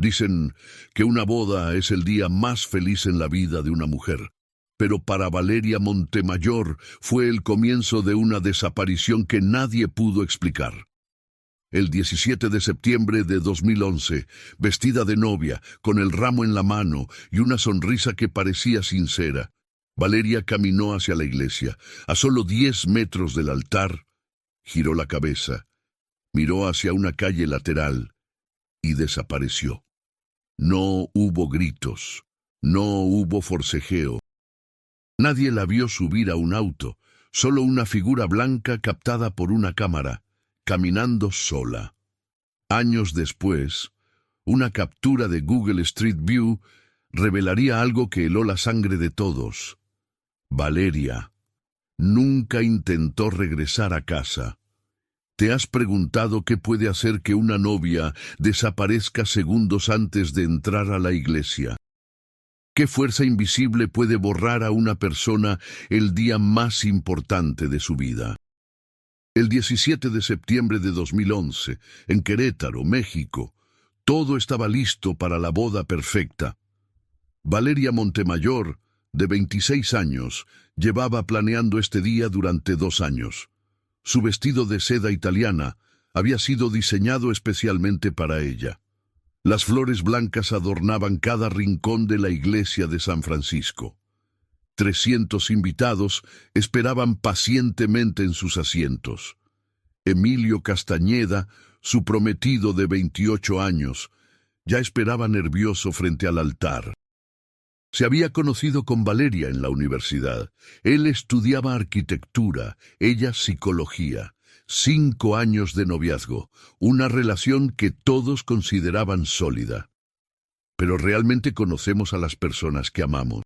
Dicen que una boda es el día más feliz en la vida de una mujer, pero para Valeria Montemayor fue el comienzo de una desaparición que nadie pudo explicar. El 17 de septiembre de 2011, vestida de novia, con el ramo en la mano y una sonrisa que parecía sincera, Valeria caminó hacia la iglesia. A solo 10 metros del altar, giró la cabeza, miró hacia una calle lateral y desapareció. No hubo gritos, no hubo forcejeo. Nadie la vio subir a un auto, solo una figura blanca captada por una cámara, caminando sola. Años después, una captura de Google Street View revelaría algo que heló la sangre de todos. Valeria nunca intentó regresar a casa. ¿Te has preguntado qué puede hacer que una novia desaparezca segundos antes de entrar a la iglesia? ¿Qué fuerza invisible puede borrar a una persona el día más importante de su vida? El 17 de septiembre de 2011, en Querétaro, México, todo estaba listo para la boda perfecta. Valeria Montemayor, de 26 años, llevaba planeando este día durante 2 años. Su vestido de seda italiana había sido diseñado especialmente para ella. Las flores blancas adornaban cada rincón de la iglesia de San Francisco. 300 invitados esperaban pacientemente en sus asientos. Emilio Castañeda, su prometido de 28 años, ya esperaba nervioso frente al altar. Se había conocido con Valeria en la universidad. Él estudiaba arquitectura, ella psicología. 5 años de noviazgo, una relación que todos consideraban sólida. Pero realmente conocemos a las personas que amamos.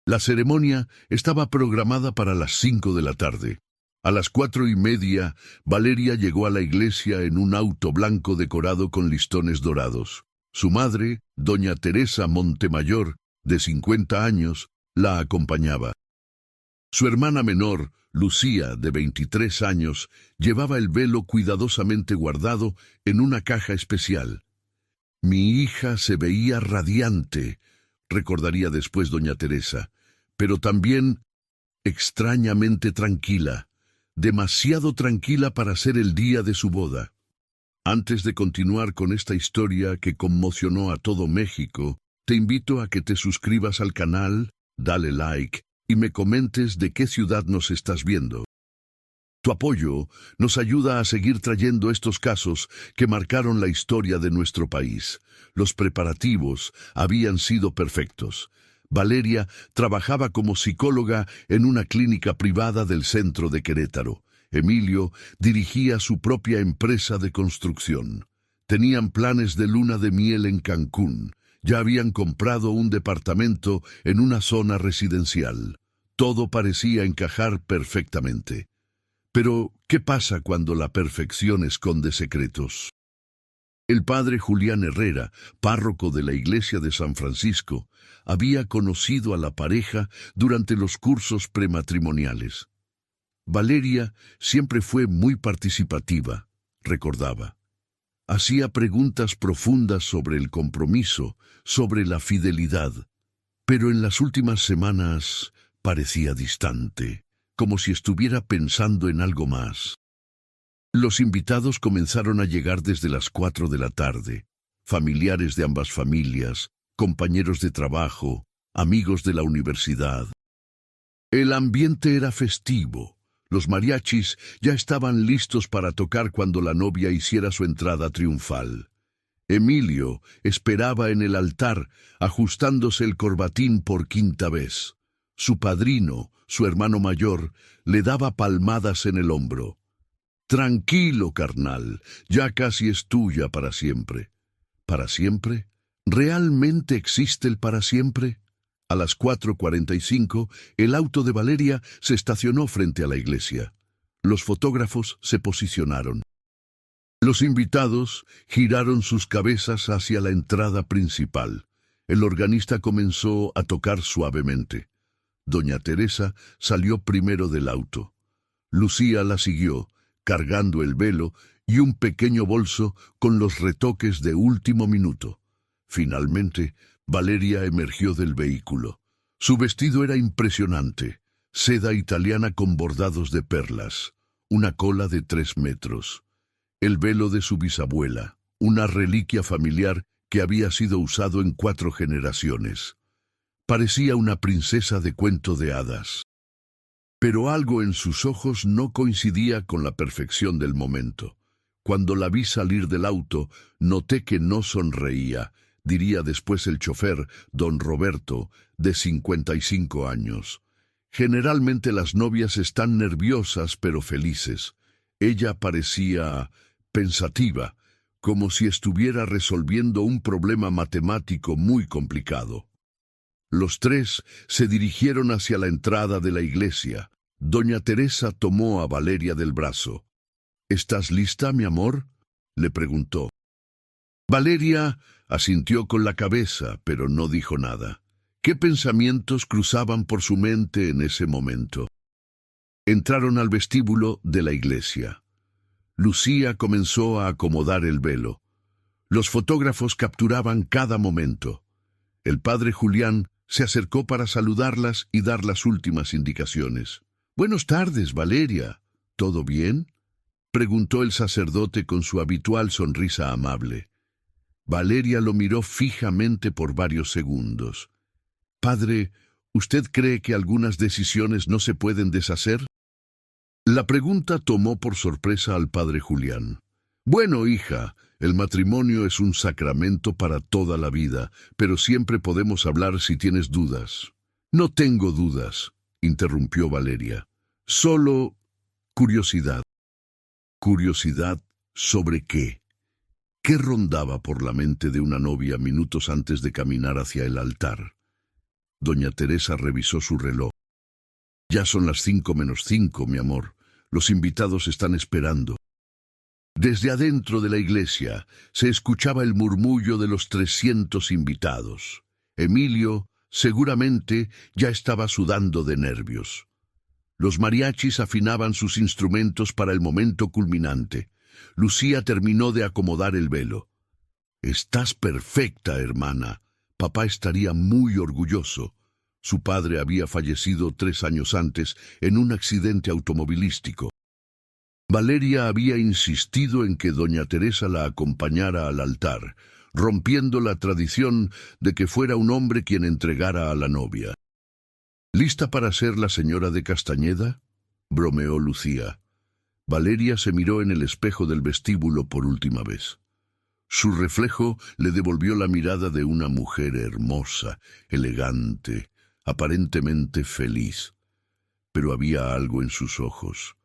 La ceremonia estaba programada para las 5 de la tarde. A las 4:30, Valeria llegó a la iglesia en un auto blanco decorado con listones dorados. Su madre, doña Teresa Montemayor, de 50 años, la acompañaba. Su hermana menor, Lucía, de 23 años, llevaba el velo cuidadosamente guardado en una caja especial. Mi hija se veía radiante, recordaría después doña Teresa, pero también extrañamente tranquila, demasiado tranquila para ser el día de su boda. Antes de continuar con esta historia que conmocionó a todo México, te invito a que te suscribas al canal, dale like y me comentes de qué ciudad nos estás viendo. Tu apoyo nos ayuda a seguir trayendo estos casos que marcaron la historia de nuestro país. Los preparativos habían sido perfectos. Valeria trabajaba como psicóloga en una clínica privada del centro de Querétaro. Emilio dirigía su propia empresa de construcción. Tenían planes de luna de miel en Cancún. Ya habían comprado un departamento en una zona residencial. Todo parecía encajar perfectamente. Pero, ¿qué pasa cuando la perfección esconde secretos? El padre Julián Herrera, párroco de la iglesia de San Francisco, había conocido a la pareja durante los cursos prematrimoniales. Valeria siempre fue muy participativa, recordaba. Hacía preguntas profundas sobre el compromiso, sobre la fidelidad, pero en las últimas semanas parecía distante, como si estuviera pensando en algo más. Los invitados comenzaron a llegar desde las 4 de la tarde, familiares de ambas familias, compañeros de trabajo, amigos de la universidad. El ambiente era festivo. Los mariachis ya estaban listos para tocar cuando la novia hiciera su entrada triunfal. Emilio esperaba en el altar, ajustándose el corbatín por 5ª vez. Su padrino, su hermano mayor, le daba palmadas en el hombro. «Tranquilo, carnal, ya casi es tuya para siempre». ¿Para siempre? ¿Realmente existe el para siempre? A las 4:45, el auto de Valeria se estacionó frente a la iglesia. Los fotógrafos se posicionaron. Los invitados giraron sus cabezas hacia la entrada principal. El organista comenzó a tocar suavemente. Doña Teresa salió primero del auto. Lucía la siguió, cargando el velo y un pequeño bolso con los retoques de último minuto. Finalmente, Valeria emergió del vehículo. Su vestido era impresionante, seda italiana con bordados de perlas, una cola de 3 metros, el velo de su bisabuela, una reliquia familiar que había sido usado en 4 generaciones. Parecía una princesa de cuento de hadas. Pero algo en sus ojos no coincidía con la perfección del momento. Cuando la vi salir del auto, noté que no sonreía, diría después el chofer, don Roberto, de 55 años. Generalmente las novias están nerviosas pero felices. Ella parecía pensativa, como si estuviera resolviendo un problema matemático muy complicado. Los 3 se dirigieron hacia la entrada de la iglesia. Doña Teresa tomó a Valeria del brazo. «¿Estás lista, mi amor?», le preguntó. Valeria asintió con la cabeza, pero no dijo nada. ¿Qué pensamientos cruzaban por su mente en ese momento? Entraron al vestíbulo de la iglesia. Lucía comenzó a acomodar el velo. Los fotógrafos capturaban cada momento. El padre Julián se acercó para saludarlas y dar las últimas indicaciones. «Buenas tardes, Valeria. ¿Todo bien?», preguntó el sacerdote con su habitual sonrisa amable. Valeria lo miró fijamente por varios segundos. «Padre, ¿usted cree que algunas decisiones no se pueden deshacer?». La pregunta tomó por sorpresa al padre Julián. «Bueno, hija, el matrimonio es un sacramento para toda la vida, pero siempre podemos hablar si tienes dudas». «No tengo dudas», interrumpió Valeria. «Solo curiosidad». ¿Curiosidad sobre qué? ¿Qué rondaba por la mente de una novia minutos antes de caminar hacia el altar? Doña Teresa revisó su reloj. «Ya son las 5:05, mi amor. Los invitados están esperando». Desde adentro de la iglesia se escuchaba el murmullo de los 300 invitados. Emilio, seguramente, ya estaba sudando de nervios. Los mariachis afinaban sus instrumentos para el momento culminante. Lucía terminó de acomodar el velo. «Estás perfecta, hermana. Papá estaría muy orgulloso». Su padre había fallecido 3 años antes en un accidente automovilístico. Valeria había insistido en que doña Teresa la acompañara al altar, rompiendo la tradición de que fuera un hombre quien entregara a la novia. «¿Lista para ser la señora de Castañeda?», bromeó Lucía. Valeria se miró en el espejo del vestíbulo por última vez. Su reflejo le devolvió la mirada de una mujer hermosa, elegante, aparentemente feliz. Pero había algo en sus ojos.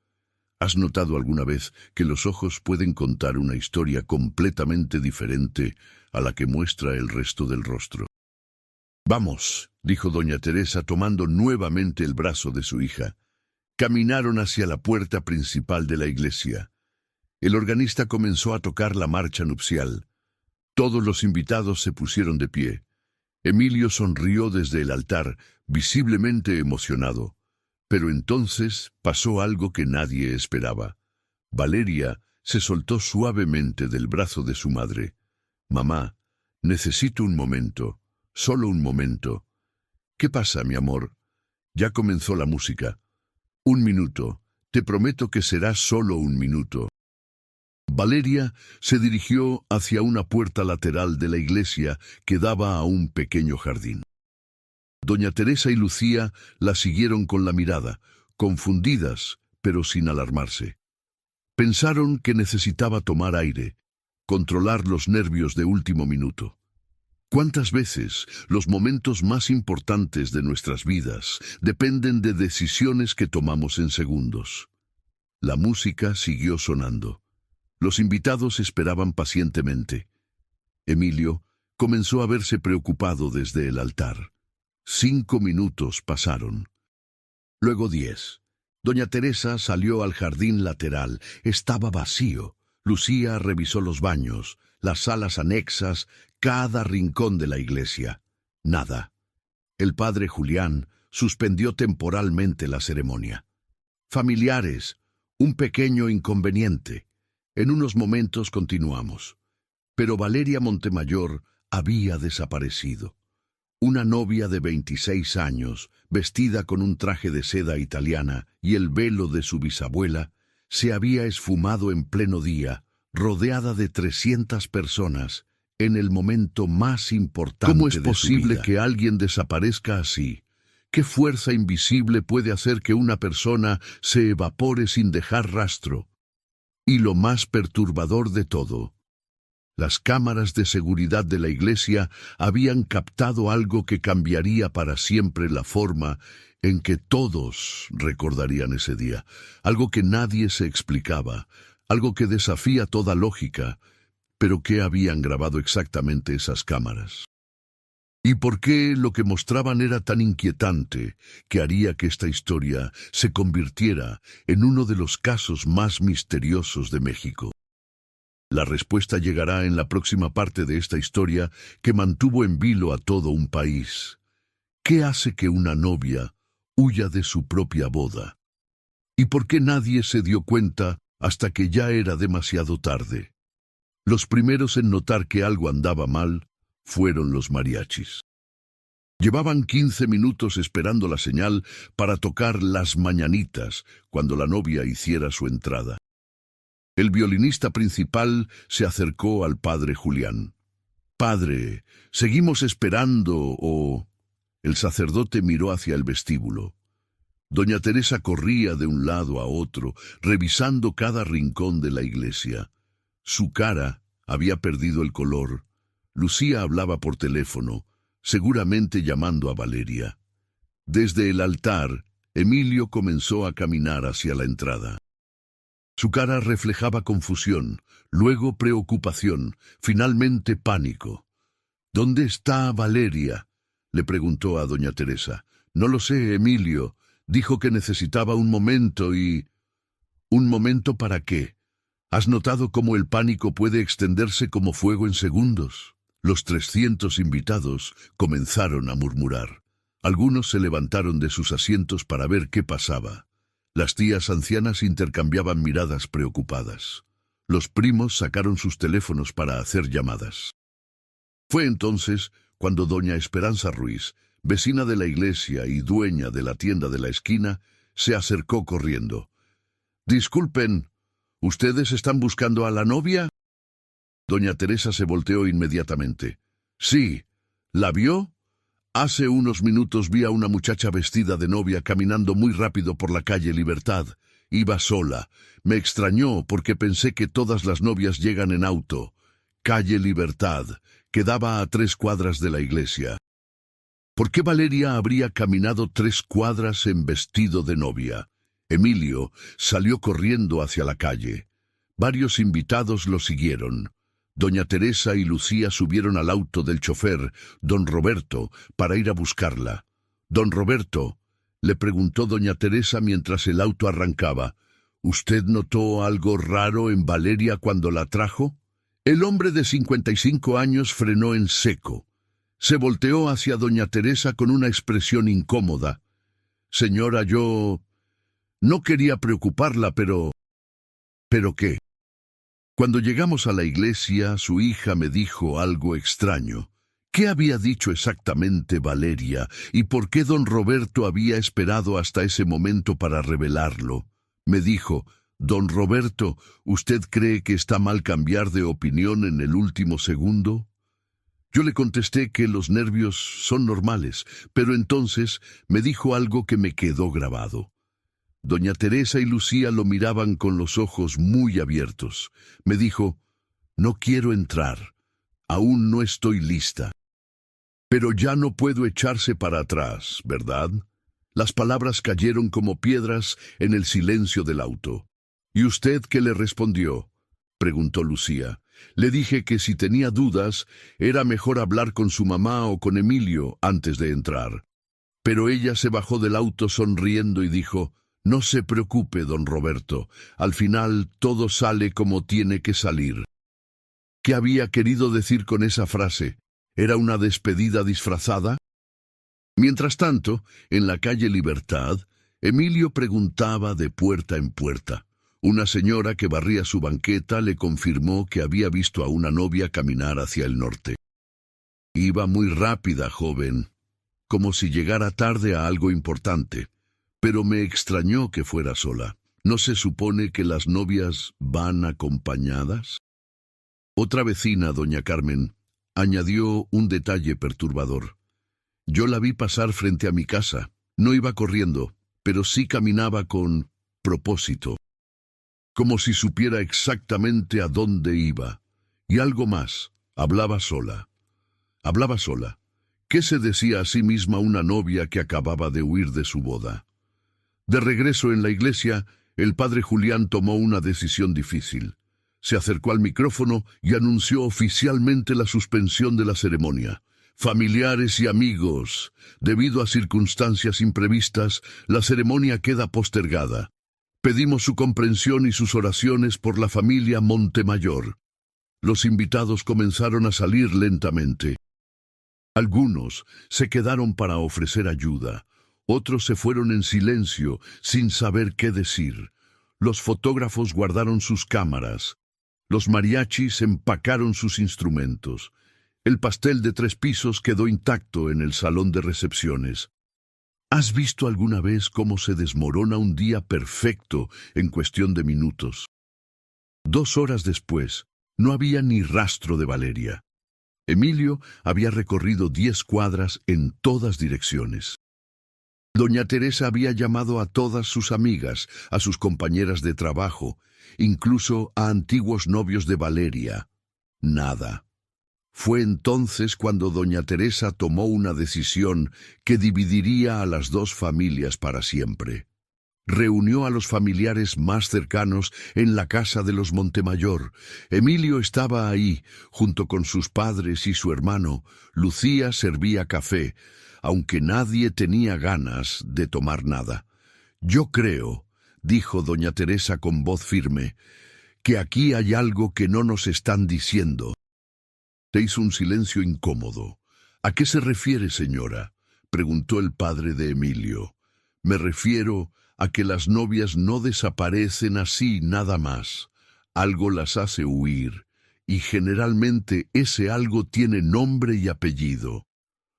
¿Has notado alguna vez que los ojos pueden contar una historia completamente diferente a la que muestra el resto del rostro? «Vamos», dijo doña Teresa tomando nuevamente el brazo de su hija. Caminaron hacia la puerta principal de la iglesia. El organista comenzó a tocar la marcha nupcial. Todos los invitados se pusieron de pie. Emilio sonrió desde el altar, visiblemente emocionado. Pero entonces pasó algo que nadie esperaba. Valeria se soltó suavemente del brazo de su madre. «Mamá, necesito un momento, solo un momento». «¿Qué pasa, mi amor?». «Ya comenzó la música». «1 minuto, te prometo que será solo 1 minuto». Valeria se dirigió hacia una puerta lateral de la iglesia que daba a un pequeño jardín. Doña Teresa y Lucía la siguieron con la mirada, confundidas, pero sin alarmarse. Pensaron que necesitaba tomar aire, controlar los nervios de último minuto. ¿Cuántas veces los momentos más importantes de nuestras vidas dependen de decisiones que tomamos en segundos? La música siguió sonando. Los invitados esperaban pacientemente. Emilio comenzó a verse preocupado desde el altar. 5 minutos pasaron. Luego 10. Doña Teresa salió al jardín lateral. Estaba vacío. Lucía revisó los baños, las salas anexas, cada rincón de la iglesia. Nada. El padre Julián suspendió temporalmente la ceremonia. Familiares, un pequeño inconveniente. En unos momentos continuamos. Pero Valeria Montemayor había desaparecido. Una novia de 26 años, vestida con un traje de seda italiana y el velo de su bisabuela, se había esfumado en pleno día, rodeada de 300 personas, en el momento más importante. ¿Cómo es posible que alguien desaparezca así? ¿Qué fuerza invisible puede hacer que una persona se evapore sin dejar rastro? Y lo más perturbador de todo, las cámaras de seguridad de la iglesia habían captado algo que cambiaría para siempre la forma en que todos recordarían ese día. Algo que nadie se explicaba, algo que desafía toda lógica. ¿Pero qué habían grabado exactamente esas cámaras? ¿Y por qué lo que mostraban era tan inquietante que haría que esta historia se convirtiera en uno de los casos más misteriosos de México? La respuesta llegará en la próxima parte de esta historia que mantuvo en vilo a todo un país. ¿Qué hace que una novia huya de su propia boda? ¿Y por qué nadie se dio cuenta hasta que ya era demasiado tarde? Los primeros en notar que algo andaba mal fueron los mariachis. Llevaban 15 minutos esperando la señal para tocar las mañanitas cuando la novia hiciera su entrada. El violinista principal se acercó al padre Julián. «Padre, seguimos esperando o...». El sacerdote miró hacia el vestíbulo. Doña Teresa corría de un lado a otro, revisando cada rincón de la iglesia. Su cara había perdido el color. Lucía hablaba por teléfono, seguramente llamando a Valeria. Desde el altar, Emilio comenzó a caminar hacia la entrada. Su cara reflejaba confusión, luego preocupación, finalmente pánico. «¿Dónde está Valeria?», le preguntó a doña Teresa. «No lo sé, Emilio. Dijo que necesitaba un momento y...». «¿Un momento para qué? ¿Has notado cómo el pánico puede extenderse como fuego en segundos?». Los 300 invitados comenzaron a murmurar. Algunos se levantaron de sus asientos para ver qué pasaba. Las tías ancianas intercambiaban miradas preocupadas. Los primos sacaron sus teléfonos para hacer llamadas. Fue entonces cuando doña Esperanza Ruiz, vecina de la iglesia y dueña de la tienda de la esquina, se acercó corriendo. «Disculpen, ¿ustedes están buscando a la novia?». Doña Teresa se volteó inmediatamente. «Sí, ¿la vio?». «Hace unos minutos vi a una muchacha vestida de novia caminando muy rápido por la calle Libertad. Iba sola. Me extrañó porque pensé que todas las novias llegan en auto. Calle Libertad, quedaba a 3 cuadras de la iglesia». ¿Por qué Valeria habría caminado 3 cuadras en vestido de novia? Emilio salió corriendo hacia la calle. Varios invitados lo siguieron. Doña Teresa y Lucía subieron al auto del chofer, don Roberto, para ir a buscarla. «Don Roberto», le preguntó doña Teresa mientras el auto arrancaba, «¿usted notó algo raro en Valeria cuando la trajo?». El hombre de 55 años frenó en seco. Se volteó hacia doña Teresa con una expresión incómoda. «Señora, yo... no quería preocuparla, pero...». «¿Pero qué?». Cuando llegamos a la iglesia, su hija me dijo algo extraño. ¿Qué había dicho exactamente Valeria y por qué don Roberto había esperado hasta ese momento para revelarlo? Me dijo: «Don Roberto, ¿usted cree que está mal cambiar de opinión en el último segundo?». Yo le contesté que los nervios son normales, pero entonces me dijo algo que me quedó grabado. Doña Teresa y Lucía lo miraban con los ojos muy abiertos. Me dijo: «No quiero entrar. Aún no estoy lista». Pero ya no puedo echarse para atrás, ¿verdad? Las palabras cayeron como piedras en el silencio del auto. «¿Y usted qué le respondió?», preguntó Lucía. «Le dije que si tenía dudas, era mejor hablar con su mamá o con Emilio antes de entrar». Pero ella se bajó del auto sonriendo y dijo: «No se preocupe, don Roberto. Al final todo sale como tiene que salir». ¿Qué había querido decir con esa frase? ¿Era una despedida disfrazada? Mientras tanto, en la calle Libertad, Emilio preguntaba de puerta en puerta. Una señora que barría su banqueta le confirmó que había visto a una novia caminar hacia el norte. Iba muy rápida, joven, como si llegara tarde a algo importante, pero me extrañó que fuera sola. ¿No se supone que las novias van acompañadas? Otra vecina, doña Carmen, añadió un detalle perturbador. Yo la vi pasar frente a mi casa. No iba corriendo, pero sí caminaba con propósito, como si supiera exactamente a dónde iba. Y algo más, hablaba sola. Hablaba sola. ¿Qué se decía a sí misma una novia que acababa de huir de su boda? De regreso en la iglesia, el padre Julián tomó una decisión difícil. Se acercó al micrófono y anunció oficialmente la suspensión de la ceremonia. Familiares y amigos, debido a circunstancias imprevistas, la ceremonia queda postergada. Pedimos su comprensión y sus oraciones por la familia Montemayor. Los invitados comenzaron a salir lentamente. Algunos se quedaron para ofrecer ayuda. Otros se fueron en silencio, sin saber qué decir. Los fotógrafos guardaron sus cámaras. Los mariachis empacaron sus instrumentos. El pastel de 3 pisos quedó intacto en el salón de recepciones. ¿Has visto alguna vez cómo se desmorona un día perfecto en cuestión de minutos? 2 horas después, no había ni rastro de Valeria. Emilio había recorrido 10 cuadras en todas direcciones. Doña Teresa había llamado a todas sus amigas, a sus compañeras de trabajo, incluso a antiguos novios de Valeria. Nada. Fue entonces cuando doña Teresa tomó una decisión que dividiría a las 2 familias para siempre. Reunió a los familiares más cercanos en la casa de los Montemayor. Emilio estaba ahí, junto con sus padres y su hermano. Lucía servía café, aunque nadie tenía ganas de tomar nada. «Yo creo», dijo doña Teresa con voz firme, «que aquí hay algo que no nos están diciendo». Se hizo un silencio incómodo. «¿A qué se refiere, señora?», preguntó el padre de Emilio. «Me refiero a que las novias no desaparecen así nada más. Algo las hace huir, y generalmente ese algo tiene nombre y apellido».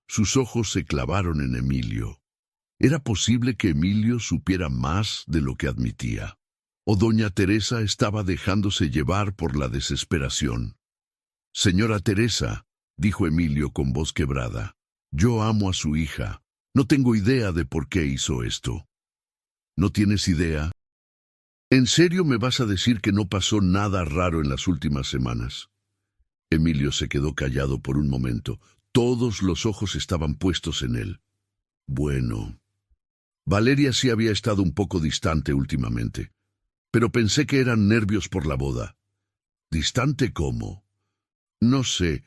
Sus ojos se clavaron en Emilio. ¿Era posible que Emilio supiera más de lo que admitía? ¿O doña Teresa estaba dejándose llevar por la desesperación? «Señora Teresa», dijo Emilio con voz quebrada, «yo amo a su hija. No tengo idea de por qué hizo esto». «¿No tienes idea? ¿En serio me vas a decir que no pasó nada raro en las últimas semanas?» Emilio se quedó callado por un momento. Todos los ojos estaban puestos en él. «Bueno, Valeria sí había estado un poco distante últimamente, pero pensé que eran nervios por la boda». «¿Distante cómo?» «No sé,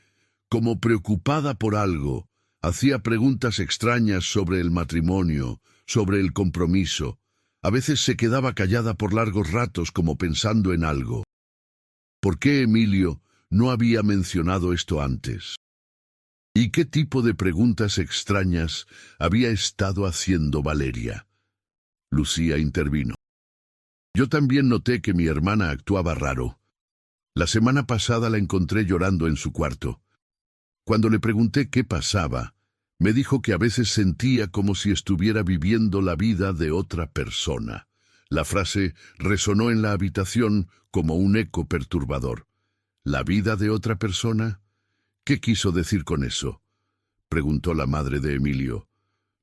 como preocupada por algo. Hacía preguntas extrañas sobre el matrimonio, sobre el compromiso. A veces se quedaba callada por largos ratos como pensando en algo». ¿Por qué Emilio no había mencionado esto antes? ¿Y qué tipo de preguntas extrañas había estado haciendo Valeria? Lucía intervino. «Yo también noté que mi hermana actuaba raro. La semana pasada la encontré llorando en su cuarto. Cuando le pregunté qué pasaba, me dijo que a veces sentía como si estuviera viviendo la vida de otra persona». La frase resonó en la habitación como un eco perturbador. ¿La vida de otra persona? ¿Qué quiso decir con eso?, preguntó la madre de Emilio.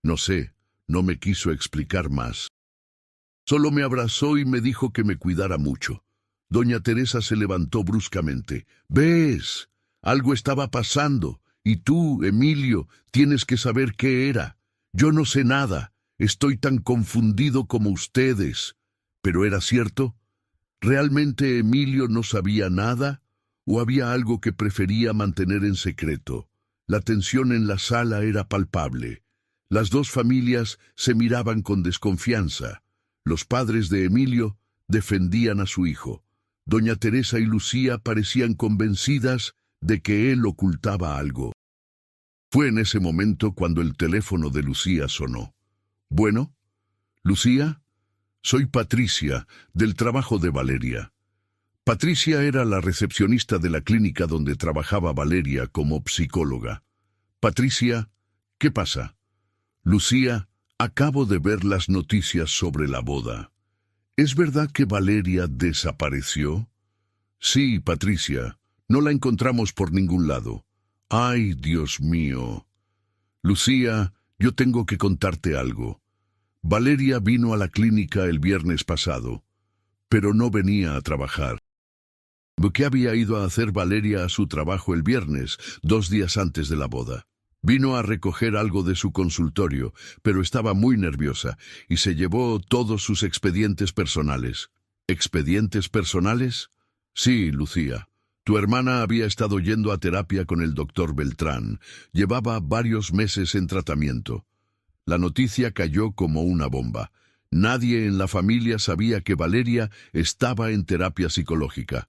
«No sé, no me quiso explicar más. Solo me abrazó y me dijo que me cuidara mucho». Doña Teresa se levantó bruscamente. «¿Ves? Algo estaba pasando, y tú, Emilio, tienes que saber qué era. Yo no sé nada, estoy tan confundido como ustedes». ¿Pero era cierto? ¿Realmente Emilio no sabía nada? ¿O había algo que prefería mantener en secreto? La tensión en la sala era palpable. Las 2 familias se miraban con desconfianza. Los padres de Emilio defendían a su hijo. Doña Teresa y Lucía parecían convencidas de que él ocultaba algo. Fue en ese momento cuando el teléfono de Lucía sonó. «Bueno, Lucía, soy Patricia, del trabajo de Valeria». Patricia era la recepcionista de la clínica donde trabajaba Valeria como psicóloga. Patricia, ¿qué pasa? Lucía, acabo de ver las noticias sobre la boda. ¿Es verdad que Valeria desapareció? Sí, Patricia, no la encontramos por ningún lado. ¡Ay, Dios mío! Lucía, yo tengo que contarte algo. Valeria vino a la clínica el viernes pasado, pero no venía a trabajar. ¿Qué había ido a hacer Valeria a su trabajo el viernes, 2 días antes de la boda? Vino a recoger algo de su consultorio, pero estaba muy nerviosa y se llevó todos sus expedientes personales. ¿Expedientes personales? Sí, Lucía. Tu hermana había estado yendo a terapia con el doctor Beltrán. Llevaba varios meses en tratamiento. La noticia cayó como una bomba. Nadie en la familia sabía que Valeria estaba en terapia psicológica.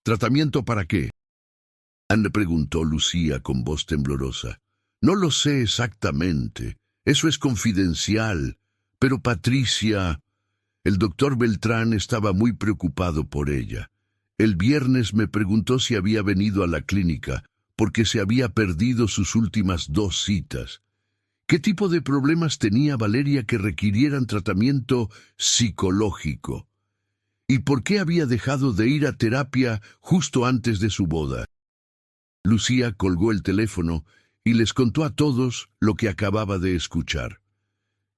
¿Tratamiento para qué? Le preguntó Lucía con voz temblorosa. No lo sé exactamente. Eso es confidencial. Pero Patricia, el doctor Beltrán estaba muy preocupado por ella. El viernes me preguntó si había venido a la clínica, porque se había perdido sus últimas 2 citas. ¿Qué tipo de problemas tenía Valeria que requirieran tratamiento psicológico? ¿Y por qué había dejado de ir a terapia justo antes de su boda? Lucía colgó el teléfono y les contó a todos lo que acababa de escuchar.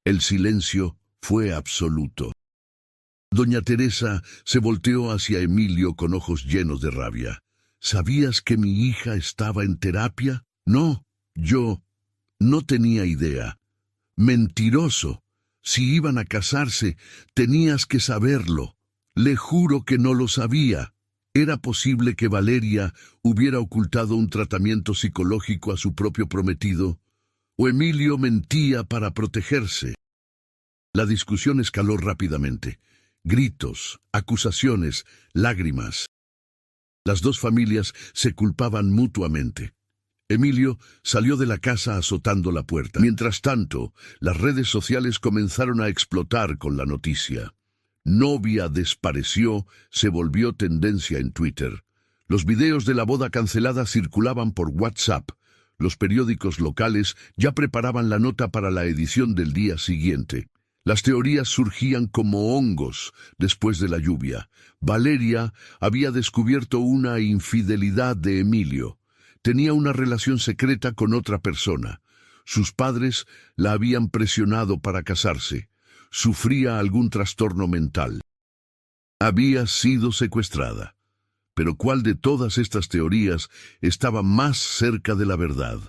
El silencio fue absoluto. Doña Teresa se volteó hacia Emilio con ojos llenos de rabia. ¿Sabías que mi hija estaba en terapia? No, yo no tenía idea. Mentiroso. Si iban a casarse, tenías que saberlo. Le juro que no lo sabía. ¿Era posible que Valeria hubiera ocultado un tratamiento psicológico a su propio prometido? ¿O Emilio mentía para protegerse? La discusión escaló rápidamente. Gritos, acusaciones, lágrimas. Las 2 familias se culpaban mutuamente. Emilio salió de la casa azotando la puerta. Mientras tanto, las redes sociales comenzaron a explotar con la noticia. Novia desapareció, se volvió tendencia en Twitter. Los videos de la boda cancelada circulaban por WhatsApp. Los periódicos locales ya preparaban la nota para la edición del día siguiente. Las teorías surgían como hongos después de la lluvia. Valeria había descubierto una infidelidad de Emilio. Tenía una relación secreta con otra persona. Sus padres la habían presionado para casarse. Sufría algún trastorno mental. Había sido secuestrada. Pero ¿cuál de todas estas teorías estaba más cerca de la verdad?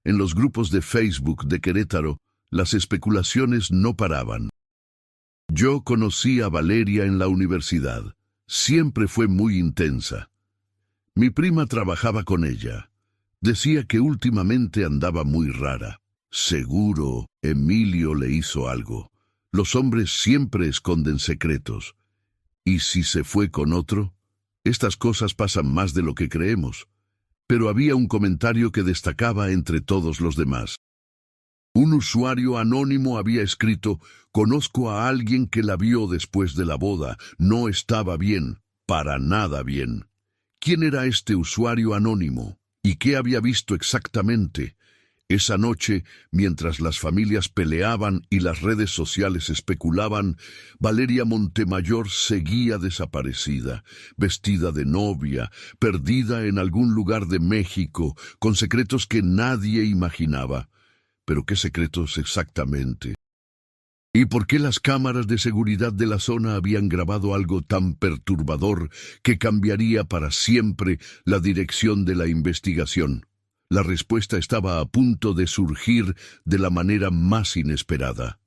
En los grupos de Facebook de Querétaro, las especulaciones no paraban. Yo conocí a Valeria en la universidad. Siempre fue muy intensa. Mi prima trabajaba con ella. Decía que últimamente andaba muy rara. Seguro Emilio le hizo algo. Los hombres siempre esconden secretos. ¿Y si se fue con otro? Estas cosas pasan más de lo que creemos. Pero había un comentario que destacaba entre todos los demás. Un usuario anónimo había escrito: «Conozco a alguien que la vio después de la boda. No estaba bien, para nada bien». ¿Quién era este usuario anónimo? ¿Y qué había visto exactamente? Esa noche, mientras las familias peleaban y las redes sociales especulaban, Valeria Montemayor seguía desaparecida, vestida de novia, perdida en algún lugar de México, con secretos que nadie imaginaba. ¿Pero qué secretos exactamente? ¿Y por qué las cámaras de seguridad de la zona habían grabado algo tan perturbador que cambiaría para siempre la dirección de la investigación? La respuesta estaba a punto de surgir de la manera más inesperada.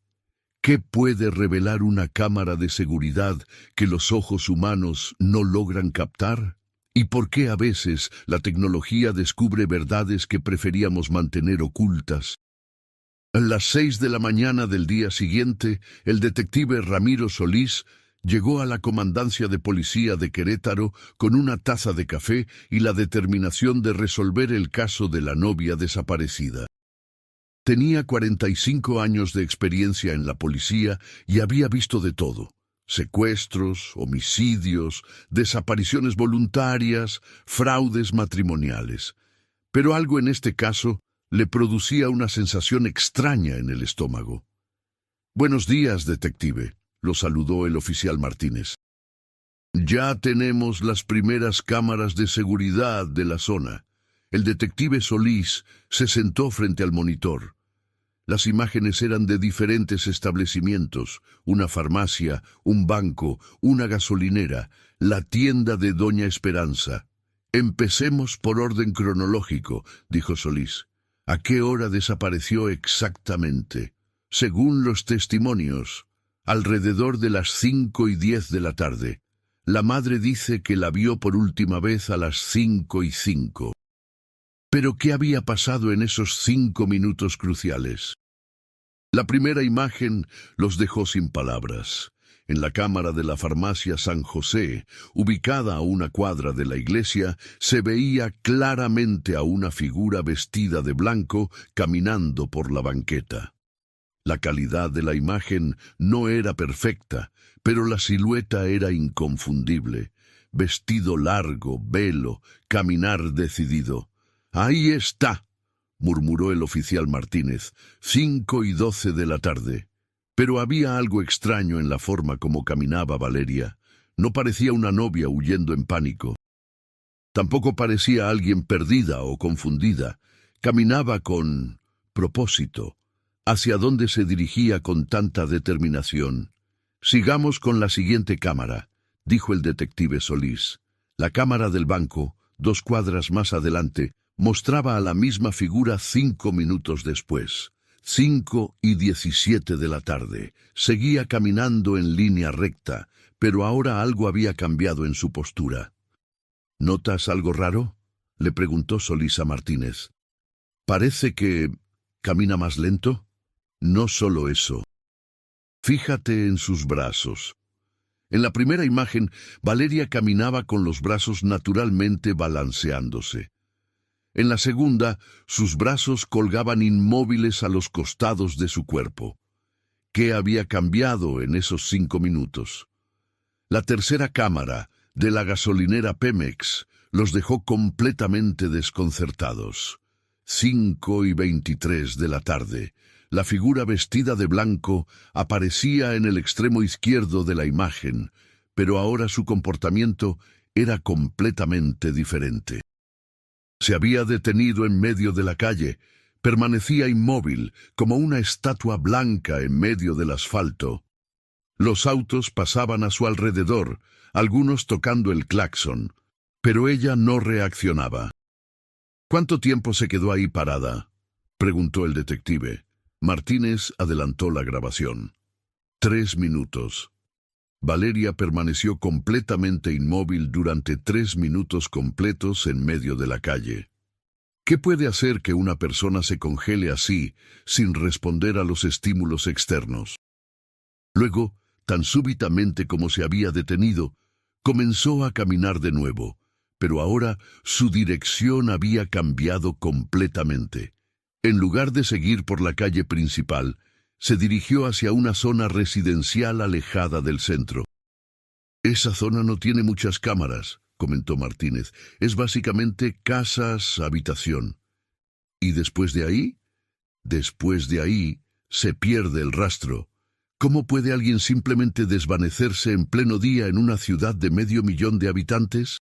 ¿Qué puede revelar una cámara de seguridad que los ojos humanos no logran captar? ¿Y por qué a veces la tecnología descubre verdades que preferíamos mantener ocultas? A las 6 de la mañana del día siguiente, el detective Ramiro Solís llegó a la comandancia de policía de Querétaro con una taza de café y la determinación de resolver el caso de la novia desaparecida. Tenía 45 años de experiencia en la policía y había visto de todo: secuestros, homicidios, desapariciones voluntarias, fraudes matrimoniales. Pero algo en este caso Le producía una sensación extraña en el estómago. «Buenos días, detective», lo saludó el oficial Martínez. «Ya tenemos las primeras cámaras de seguridad de la zona». El detective Solís se sentó frente al monitor. Las imágenes eran de diferentes establecimientos: una farmacia, un banco, una gasolinera, la tienda de Doña Esperanza. «Empecemos por orden cronológico», dijo Solís. «¿A qué hora desapareció exactamente?» «Según los testimonios, alrededor de las 5:10 de la tarde. La madre dice que la vio por última vez a las 5:05. ¿Pero qué había pasado en esos 5 minutos cruciales?» La primera imagen los dejó sin palabras. En la cámara de la farmacia San José, ubicada a una cuadra de la iglesia, se veía claramente a una figura vestida de blanco caminando por la banqueta. La calidad de la imagen no era perfecta, pero la silueta era inconfundible. Vestido largo, velo, caminar decidido. «Ahí está», murmuró el oficial Martínez, 5:12 de la tarde. Pero había algo extraño en la forma como caminaba Valeria. No parecía una novia huyendo en pánico. Tampoco parecía alguien perdida o confundida. Caminaba con propósito. ¿Hacia dónde se dirigía con tanta determinación? «Sigamos con la siguiente cámara», dijo el detective Solís. La cámara del banco, 2 cuadras más adelante, mostraba a la misma figura 5 minutos después. 5:17 de la tarde. Seguía caminando en línea recta, pero ahora algo había cambiado en su postura. «¿Notas algo raro?», le preguntó Solís a Martínez. «Parece que camina más lento». «No solo eso. Fíjate en sus brazos». En la primera imagen, Valeria caminaba con los brazos naturalmente balanceándose. En la segunda, sus brazos colgaban inmóviles a los costados de su cuerpo. ¿Qué había cambiado en esos 5 minutos? La tercera cámara, de la gasolinera Pemex, los dejó completamente desconcertados. 5:23 de la tarde. La figura vestida de blanco aparecía en el extremo izquierdo de la imagen, pero ahora su comportamiento era completamente diferente. Se había detenido en medio de la calle, permanecía inmóvil, como una estatua blanca en medio del asfalto. Los autos pasaban a su alrededor, algunos tocando el claxon, pero ella no reaccionaba. «¿Cuánto tiempo se quedó ahí parada?», preguntó el detective. Martínez adelantó la grabación. 3 minutos. Valeria permaneció completamente inmóvil durante 3 minutos completos en medio de la calle. ¿Qué puede hacer que una persona se congele así, sin responder a los estímulos externos? Luego, tan súbitamente como se había detenido, comenzó a caminar de nuevo, pero ahora su dirección había cambiado completamente. En lugar de seguir por la calle principal, se dirigió hacia una zona residencial alejada del centro. «Esa zona no tiene muchas cámaras», comentó Martínez. «Es básicamente casas, habitación». «¿Y después de ahí?» «Después de ahí se pierde el rastro. ¿Cómo puede alguien simplemente desvanecerse en pleno día en una ciudad de 500.000 de habitantes?»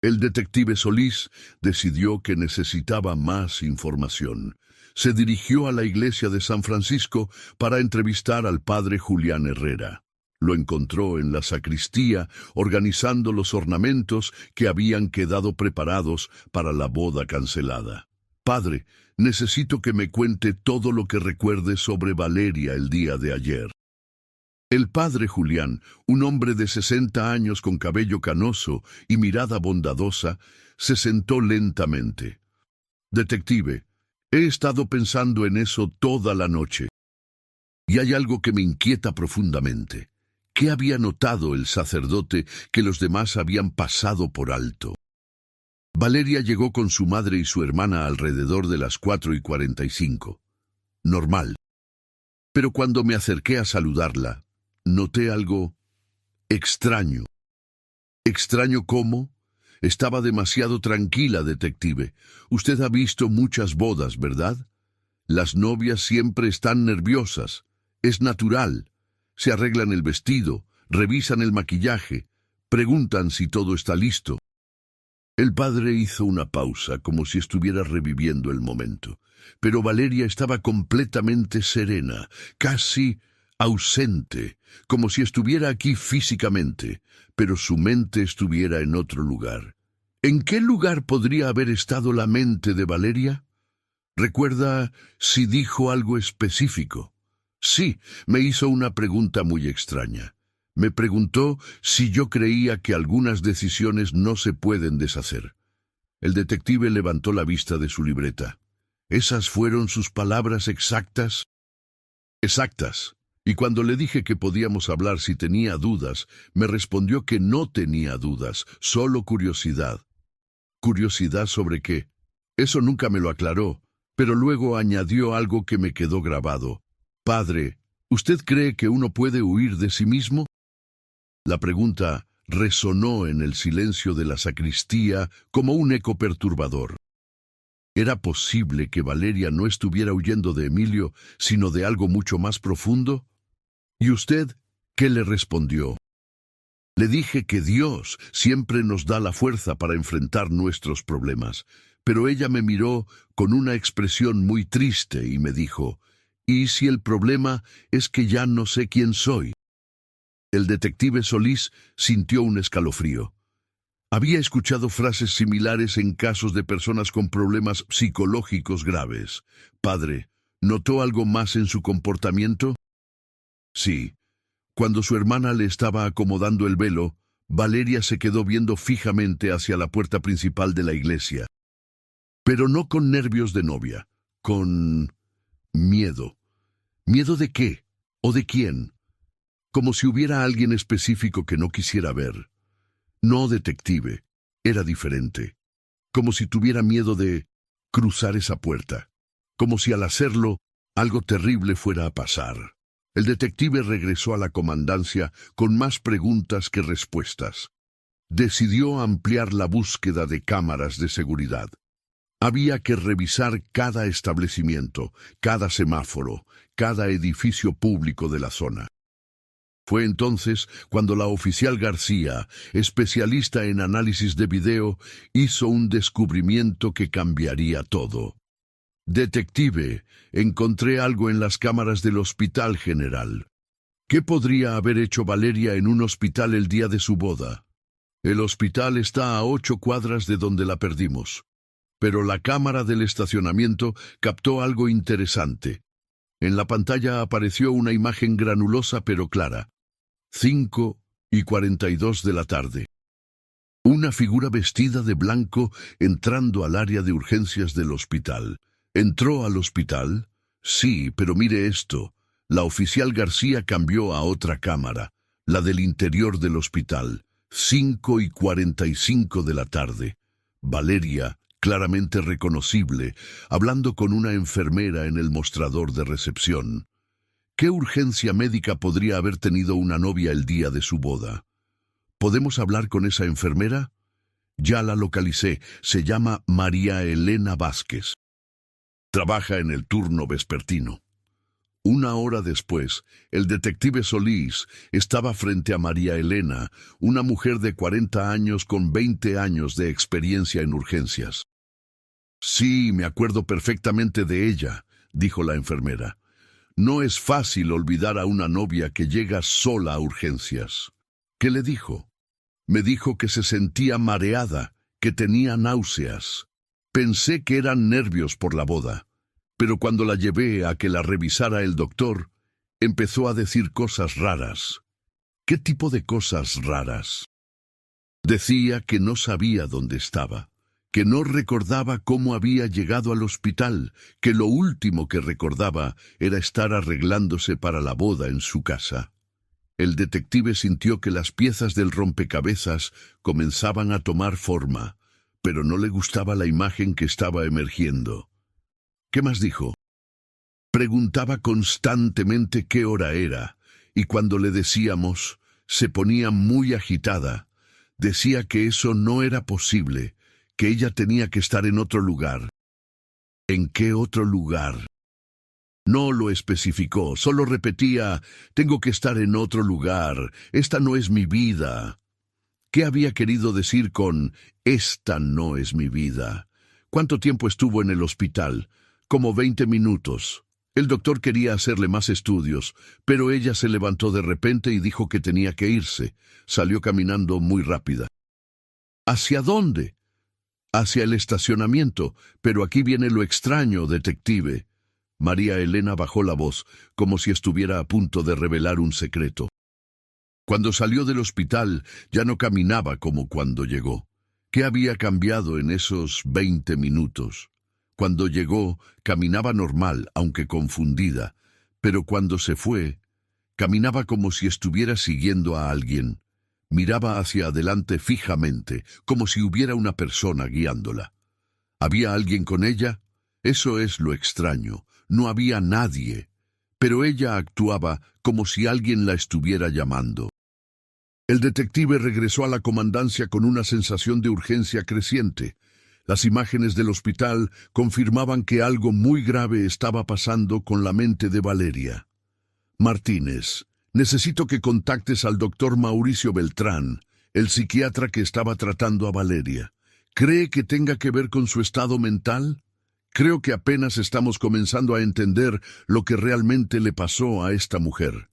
El detective Solís decidió que necesitaba más información. Se dirigió a la iglesia de San Francisco para entrevistar al padre Julián Herrera. Lo encontró en la sacristía organizando los ornamentos que habían quedado preparados para la boda cancelada. «Padre, necesito que me cuente todo lo que recuerde sobre Valeria el día de ayer». El padre Julián, un hombre de 60 años con cabello canoso y mirada bondadosa, se sentó lentamente. «Detective, he estado pensando en eso toda la noche. Y hay algo que me inquieta profundamente. ¿Qué había notado el sacerdote que los demás habían pasado por alto?» Valeria llegó con su madre y su hermana alrededor de las 4:45. Normal. Pero cuando me acerqué a saludarla, noté algo extraño. ¿Extraño cómo? Estaba demasiado tranquila, detective. Usted ha visto muchas bodas, ¿verdad? Las novias siempre están nerviosas. Es natural. Se arreglan el vestido, revisan el maquillaje, preguntan si todo está listo. El padre hizo una pausa, como si estuviera reviviendo el momento. Pero Valeria estaba completamente serena, casi ausente, como si estuviera aquí físicamente, pero su mente estuviera en otro lugar. ¿En qué lugar podría haber estado la mente de Valeria? ¿Recuerda si dijo algo específico? Sí, me hizo una pregunta muy extraña. Me preguntó si yo creía que algunas decisiones no se pueden deshacer. El detective levantó la vista de su libreta. ¿Esas fueron sus palabras exactas? Exactas. Y cuando le dije que podíamos hablar si tenía dudas, me respondió que no tenía dudas, solo curiosidad. ¿Curiosidad sobre qué? Eso nunca me lo aclaró, pero luego añadió algo que me quedó grabado. Padre, ¿usted cree que uno puede huir de sí mismo? La pregunta resonó en el silencio de la sacristía como un eco perturbador. ¿Era posible que Valeria no estuviera huyendo de Emilio, sino de algo mucho más profundo? ¿Y usted qué le respondió? Le dije que Dios siempre nos da la fuerza para enfrentar nuestros problemas, pero ella me miró con una expresión muy triste y me dijo, ¿y si el problema es que ya no sé quién soy? El detective Solís sintió un escalofrío. Había escuchado frases similares en casos de personas con problemas psicológicos graves. Padre, ¿notó algo más en su comportamiento? Sí. Cuando su hermana le estaba acomodando el velo, Valeria se quedó viendo fijamente hacia la puerta principal de la iglesia. Pero no con nervios de novia, con miedo. ¿Miedo de qué? ¿O de quién? Como si hubiera alguien específico que no quisiera ver. No, detective, era diferente. Como si tuviera miedo de cruzar esa puerta. Como si al hacerlo, algo terrible fuera a pasar. El detective regresó a la comandancia con más preguntas que respuestas. Decidió ampliar la búsqueda de cámaras de seguridad. Había que revisar cada establecimiento, cada semáforo, cada edificio público de la zona. Fue entonces cuando la oficial García, especialista en análisis de video, hizo un descubrimiento que cambiaría todo. Detective, encontré algo en las cámaras del Hospital General. ¿Qué podría haber hecho Valeria en un hospital el día de su boda? El hospital está a 8 cuadras de donde la perdimos. Pero la cámara del estacionamiento captó algo interesante. En la pantalla apareció una imagen granulosa pero clara. 5:42 de la tarde. Una figura vestida de blanco entrando al área de urgencias del hospital. ¿Entró al hospital? Sí, pero mire esto. La oficial García cambió a otra cámara, la del interior del hospital. 5:45 de la tarde. Valeria, claramente reconocible, hablando con una enfermera en el mostrador de recepción. ¿Qué urgencia médica podría haber tenido una novia el día de su boda? ¿Podemos hablar con esa enfermera? Ya la localicé. Se llama María Elena Vázquez. Trabaja en el turno vespertino. Una hora después, el detective Solís estaba frente a María Elena, una mujer de 40 años con 20 años de experiencia en urgencias. Sí, me acuerdo perfectamente de ella, dijo la enfermera. No es fácil olvidar a una novia que llega sola a urgencias. ¿Qué le dijo? Me dijo que se sentía mareada, que tenía náuseas. Pensé que eran nervios por la boda, pero cuando la llevé a que la revisara el doctor, empezó a decir cosas raras. ¿Qué tipo de cosas raras? Decía que no sabía dónde estaba, que no recordaba cómo había llegado al hospital, que lo último que recordaba era estar arreglándose para la boda en su casa. El detective sintió que las piezas del rompecabezas comenzaban a tomar forma, pero no le gustaba la imagen que estaba emergiendo. ¿Qué más dijo? Preguntaba constantemente qué hora era, y cuando le decíamos, se ponía muy agitada. Decía que eso no era posible, que ella tenía que estar en otro lugar. ¿En qué otro lugar? No lo especificó, solo repetía, tengo que estar en otro lugar, esta no es mi vida. ¿Qué había querido decir con esta no es mi vida? ¿Cuánto tiempo estuvo en el hospital? Como 20 minutos. El doctor quería hacerle más estudios, pero ella se levantó de repente y dijo que tenía que irse. Salió caminando muy rápida. ¿Hacia dónde? Hacia el estacionamiento, pero aquí viene lo extraño, detective. María Elena bajó la voz, como si estuviera a punto de revelar un secreto. Cuando salió del hospital, ya no caminaba como cuando llegó. ¿Qué había cambiado en esos 20 minutos? Cuando llegó, caminaba normal, aunque confundida, pero cuando se fue, caminaba como si estuviera siguiendo a alguien. Miraba hacia adelante fijamente, como si hubiera una persona guiándola. ¿Había alguien con ella? Eso es lo extraño. No había nadie, pero ella actuaba como si alguien la estuviera llamando. El detective regresó a la comandancia con una sensación de urgencia creciente. Las imágenes del hospital confirmaban que algo muy grave estaba pasando con la mente de Valeria. Martínez, necesito que contactes al doctor Mauricio Beltrán, el psiquiatra que estaba tratando a Valeria. ¿Cree que tenga que ver con su estado mental? Creo que apenas estamos comenzando a entender lo que realmente le pasó a esta mujer.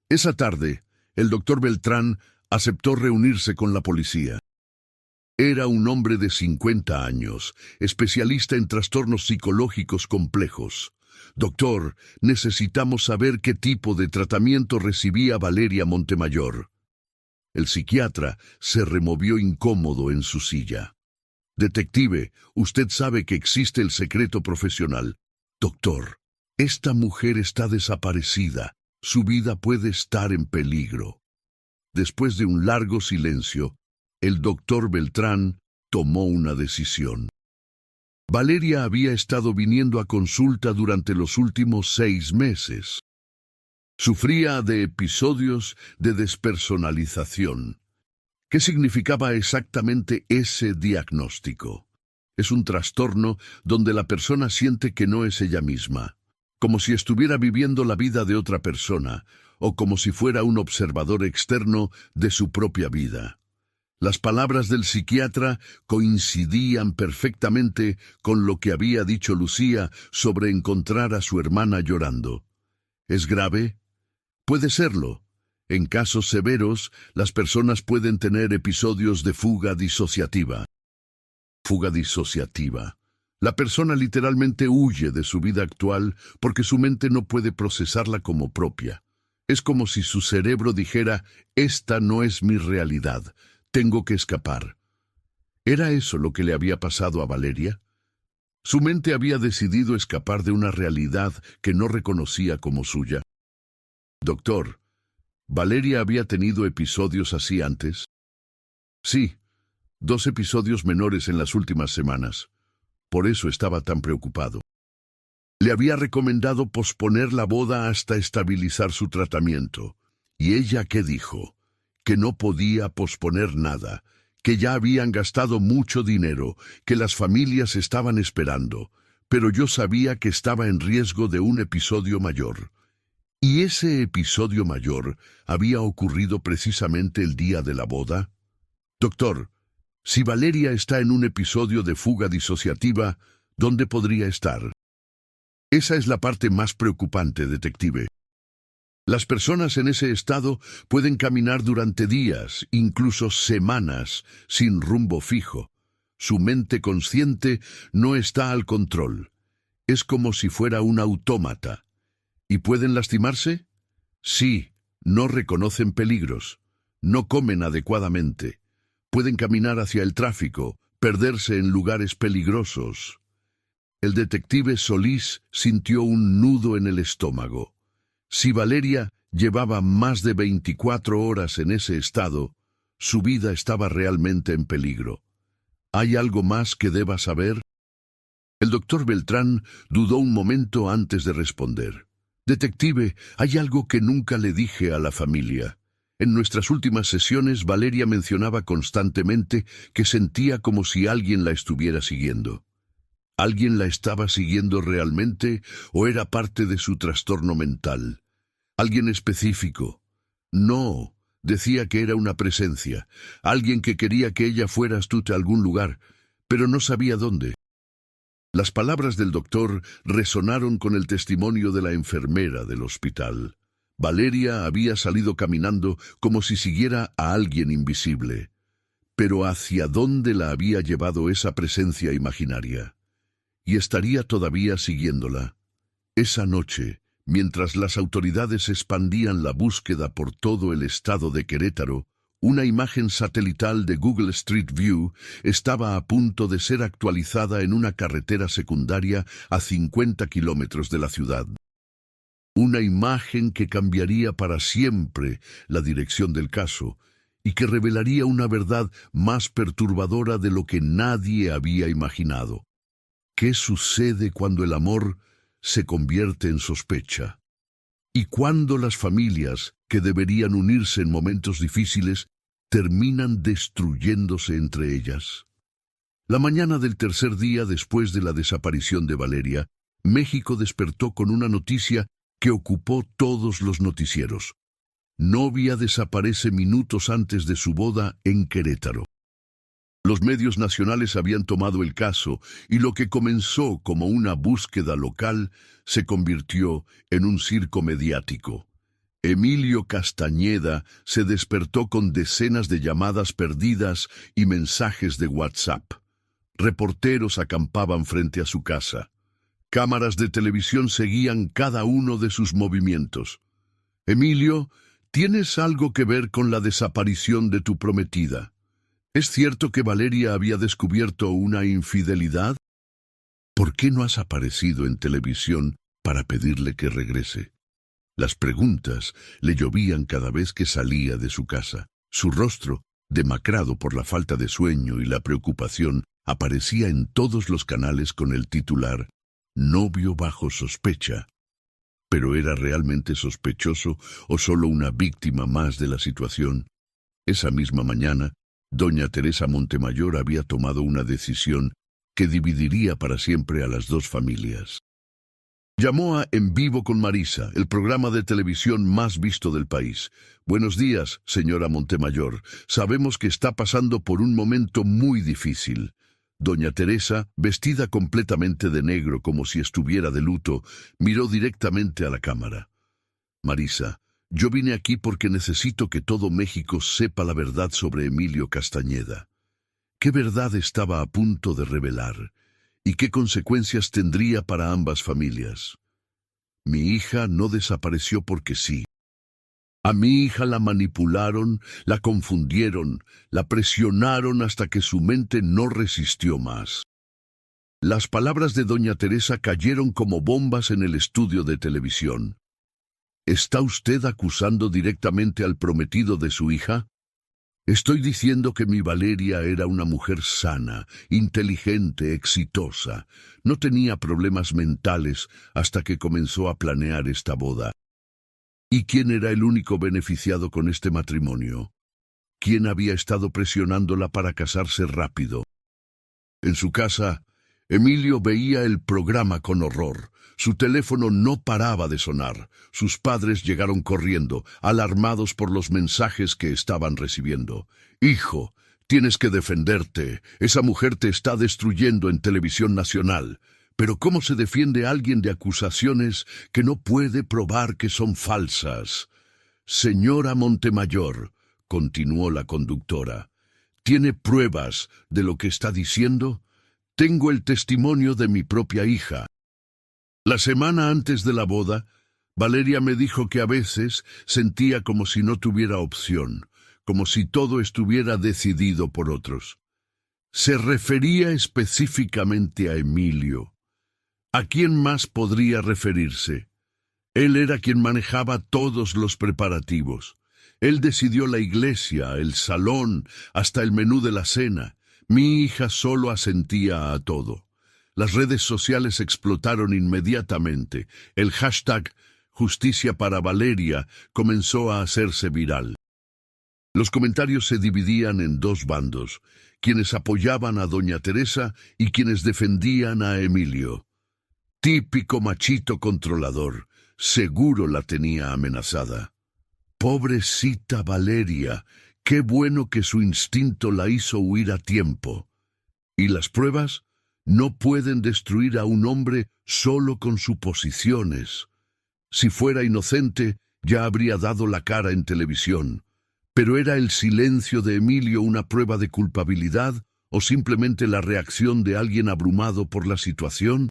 Esa tarde, el doctor Beltrán aceptó reunirse con la policía. Era un hombre de 50 años, especialista en trastornos psicológicos complejos. Doctor, necesitamos saber qué tipo de tratamiento recibía Valeria Montemayor. El psiquiatra se removió incómodo en su silla. Detective, usted sabe que existe el secreto profesional. Doctor, esta mujer está desaparecida. Su vida puede estar en peligro. Después de un largo silencio, el doctor Beltrán tomó una decisión. Valeria había estado viniendo a consulta durante los últimos 6 meses. Sufría de episodios de despersonalización. ¿Qué significaba exactamente ese diagnóstico? Es un trastorno donde la persona siente que no es ella misma, como si estuviera viviendo la vida de otra persona, o como si fuera un observador externo de su propia vida. Las palabras del psiquiatra coincidían perfectamente con lo que había dicho Lucía sobre encontrar a su hermana llorando. ¿Es grave? Puede serlo. En casos severos, las personas pueden tener episodios de fuga disociativa. Fuga disociativa. La persona literalmente huye de su vida actual porque su mente no puede procesarla como propia. Es como si su cerebro dijera, esta no es mi realidad, tengo que escapar. ¿Era eso lo que le había pasado a Valeria? Su mente había decidido escapar de una realidad que no reconocía como suya. Doctor, ¿Valeria había tenido episodios así antes? Sí, 2 episodios menores en las últimas semanas. Por eso estaba tan preocupado. Le había recomendado posponer la boda hasta estabilizar su tratamiento. ¿Y ella qué dijo? Que no podía posponer nada, que ya habían gastado mucho dinero, que las familias estaban esperando, pero yo sabía que estaba en riesgo de un episodio mayor. ¿Y ese episodio mayor había ocurrido precisamente el día de la boda? Doctor, si Valeria está en un episodio de fuga disociativa, ¿dónde podría estar? Esa es la parte más preocupante, detective. Las personas en ese estado pueden caminar durante días, incluso semanas, sin rumbo fijo. Su mente consciente no está al control. Es como si fuera un autómata. ¿Y pueden lastimarse? Sí, no reconocen peligros. No comen adecuadamente. Pueden caminar hacia el tráfico, perderse en lugares peligrosos. El detective Solís sintió un nudo en el estómago. Si Valeria llevaba más de 24 horas en ese estado, su vida estaba realmente en peligro. ¿Hay algo más que deba saber? El doctor Beltrán dudó un momento antes de responder. Detective, hay algo que nunca le dije a la familia. En nuestras últimas sesiones, Valeria mencionaba constantemente que sentía como si alguien la estuviera siguiendo. ¿Alguien la estaba siguiendo realmente o era parte de su trastorno mental? ¿Alguien específico? No, decía que era una presencia, alguien que quería que ella fuera astuta a algún lugar, pero no sabía dónde. Las palabras del doctor resonaron con el testimonio de la enfermera del hospital. Valeria había salido caminando como si siguiera a alguien invisible. Pero ¿hacia dónde la había llevado esa presencia imaginaria? Y estaría todavía siguiéndola. Esa noche, mientras las autoridades expandían la búsqueda por todo el estado de Querétaro, una imagen satelital de Google Street View estaba a punto de ser actualizada en una carretera secundaria a 50 kilómetros de la ciudad. Una imagen que cambiaría para siempre la dirección del caso y que revelaría una verdad más perturbadora de lo que nadie había imaginado. ¿Qué sucede cuando el amor se convierte en sospecha? ¿Y cuando las familias, que deberían unirse en momentos difíciles, terminan destruyéndose entre ellas? La mañana del tercer día después de la desaparición de Valeria, México despertó con una noticia que ocupó todos los noticieros. Novia desaparece minutos antes de su boda en Querétaro. Los medios nacionales habían tomado el caso y lo que comenzó como una búsqueda local se convirtió en un circo mediático. Emilio Castañeda se despertó con decenas de llamadas perdidas y mensajes de WhatsApp. Reporteros acampaban frente a su casa. Cámaras de televisión seguían cada uno de sus movimientos. Emilio, ¿tienes algo que ver con la desaparición de tu prometida? ¿Es cierto que Valeria había descubierto una infidelidad? ¿Por qué no has aparecido en televisión para pedirle que regrese? Las preguntas le llovían cada vez que salía de su casa. Su rostro, demacrado por la falta de sueño y la preocupación, aparecía en todos los canales con el titular «Novio bajo sospecha». ¿Pero era realmente sospechoso o solo una víctima más de la situación? Esa misma mañana, doña Teresa Montemayor había tomado una decisión que dividiría para siempre a las dos familias. Llamó a En Vivo con Marisa, el programa de televisión más visto del país. «Buenos días, señora Montemayor. Sabemos que está pasando por un momento muy difícil». Doña Teresa, vestida completamente de negro como si estuviera de luto, miró directamente a la cámara. «Marisa, yo vine aquí porque necesito que todo México sepa la verdad sobre Emilio Castañeda. ¿Qué verdad estaba a punto de revelar? ¿Y qué consecuencias tendría para ambas familias? Mi hija no desapareció porque sí. A mi hija la manipularon, la confundieron, la presionaron hasta que su mente no resistió más». Las palabras de doña Teresa cayeron como bombas en el estudio de televisión. ¿Está usted acusando directamente al prometido de su hija? Estoy diciendo que mi Valeria era una mujer sana, inteligente, exitosa. No tenía problemas mentales hasta que comenzó a planear esta boda. ¿Y quién era el único beneficiado con este matrimonio? ¿Quién había estado presionándola para casarse rápido? En su casa, Emilio veía el programa con horror. Su teléfono no paraba de sonar. Sus padres llegaron corriendo, alarmados por los mensajes que estaban recibiendo. «Hijo, tienes que defenderte. Esa mujer te está destruyendo en televisión nacional». Pero ¿cómo se defiende a alguien de acusaciones que no puede probar que son falsas? «Señora Montemayor», continuó la conductora, ¿tiene pruebas de lo que está diciendo? Tengo el testimonio de mi propia hija. La semana antes de la boda, Valeria me dijo que a veces sentía como si no tuviera opción, como si todo estuviera decidido por otros. Se refería específicamente a Emilio. ¿A quién más podría referirse? Él era quien manejaba todos los preparativos. Él decidió la iglesia, el salón, hasta el menú de la cena. Mi hija solo asentía a todo. Las redes sociales explotaron inmediatamente. El hashtag Justicia para Valeria comenzó a hacerse viral. Los comentarios se dividían en dos bandos, quienes apoyaban a doña Teresa y quienes defendían a Emilio. Típico machito controlador, seguro la tenía amenazada. Pobrecita Valeria, qué bueno que su instinto la hizo huir a tiempo. ¿Y las pruebas? No pueden destruir a un hombre solo con suposiciones. Si fuera inocente, ya habría dado la cara en televisión. ¿Pero era el silencio de Emilio una prueba de culpabilidad o simplemente la reacción de alguien abrumado por la situación?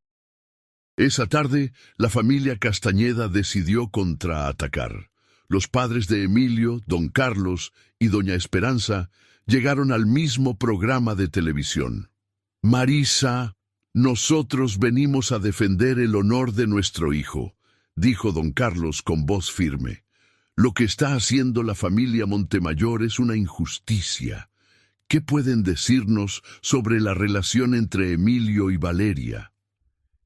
Esa tarde, la familia Castañeda decidió contraatacar. Los padres de Emilio, don Carlos y doña Esperanza llegaron al mismo programa de televisión. «Marisa, nosotros venimos a defender el honor de nuestro hijo», dijo don Carlos con voz firme. «Lo que está haciendo la familia Montemayor es una injusticia. ¿Qué pueden decirnos sobre la relación entre Emilio y Valeria?»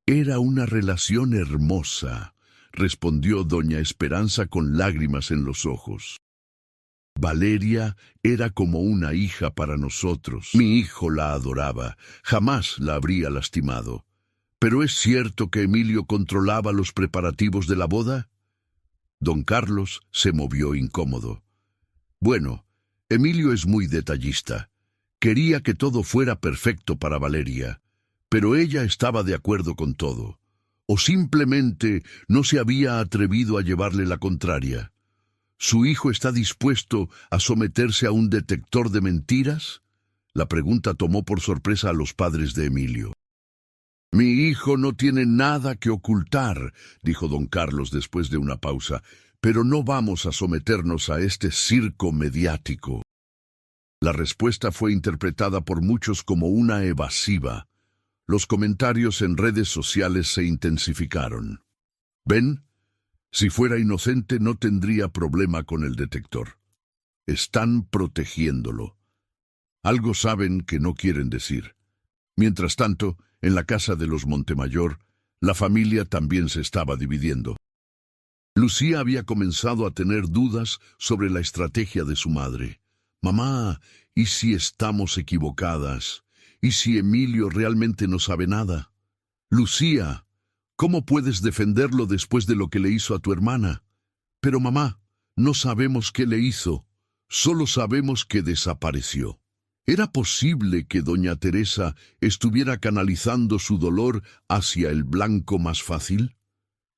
«Era una relación hermosa», respondió doña Esperanza con lágrimas en los ojos. «Valeria era como una hija para nosotros. Mi hijo la adoraba, jamás la habría lastimado. ¿Pero es cierto que Emilio controlaba los preparativos de la boda?» Don Carlos se movió incómodo. «Bueno, Emilio es muy detallista. Quería que todo fuera perfecto para Valeria, pero ella estaba de acuerdo con todo. ¿O simplemente no se había atrevido a llevarle la contraria? ¿Su hijo está dispuesto a someterse a un detector de mentiras?» La pregunta tomó por sorpresa a los padres de Emilio. «Mi hijo no tiene nada que ocultar», dijo don Carlos después de una pausa, «pero no vamos a someternos a este circo mediático». La respuesta fue interpretada por muchos como una evasiva. Los comentarios en redes sociales se intensificaron. «¿Ven? Si fuera inocente no tendría problema con el detector. Están protegiéndolo. Algo saben que no quieren decir». Mientras tanto, en la casa de los Montemayor, la familia también se estaba dividiendo. Lucía había comenzado a tener dudas sobre la estrategia de su madre. «Mamá, ¿y si estamos equivocadas? ¿Y si Emilio realmente no sabe nada? Lucía, ¿cómo puedes defenderlo después de lo que le hizo a tu hermana?» «Pero mamá, no sabemos qué le hizo. Solo sabemos que desapareció». ¿Era posible que doña Teresa estuviera canalizando su dolor hacia el blanco más fácil?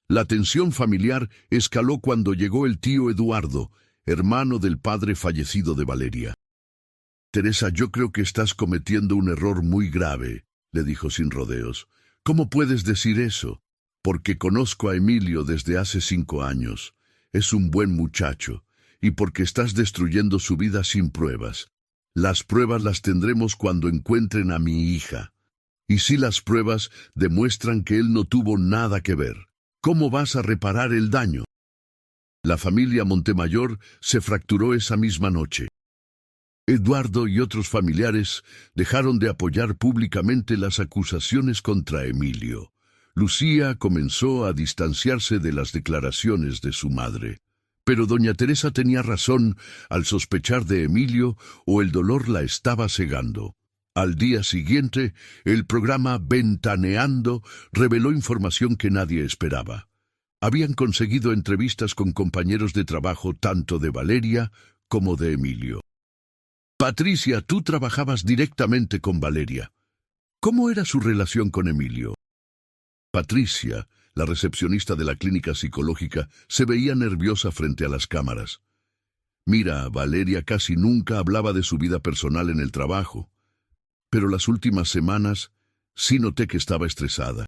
La tensión familiar escaló cuando llegó el tío Eduardo, hermano del padre fallecido de Valeria. «Teresa, yo creo que estás cometiendo un error muy grave», le dijo sin rodeos. «¿Cómo puedes decir eso? Porque conozco a Emilio desde hace 5 años. Es un buen muchacho. Y porque estás destruyendo su vida sin pruebas. Las pruebas las tendremos cuando encuentren a mi hija. Y si las pruebas demuestran que él no tuvo nada que ver, ¿cómo vas a reparar el daño?» La familia Montemayor se fracturó esa misma noche. Eduardo y otros familiares dejaron de apoyar públicamente las acusaciones contra Emilio. Lucía comenzó a distanciarse de las declaraciones de su madre. Pero doña Teresa tenía razón al sospechar de Emilio, o el dolor la estaba cegando. Al día siguiente, el programa Ventaneando reveló información que nadie esperaba. Habían conseguido entrevistas con compañeros de trabajo tanto de Valeria como de Emilio. «Patricia, tú trabajabas directamente con Valeria. ¿Cómo era su relación con Emilio?» Patricia, la recepcionista de la clínica psicológica, se veía nerviosa frente a las cámaras. «Mira, Valeria casi nunca hablaba de su vida personal en el trabajo. Pero las últimas semanas sí noté que estaba estresada».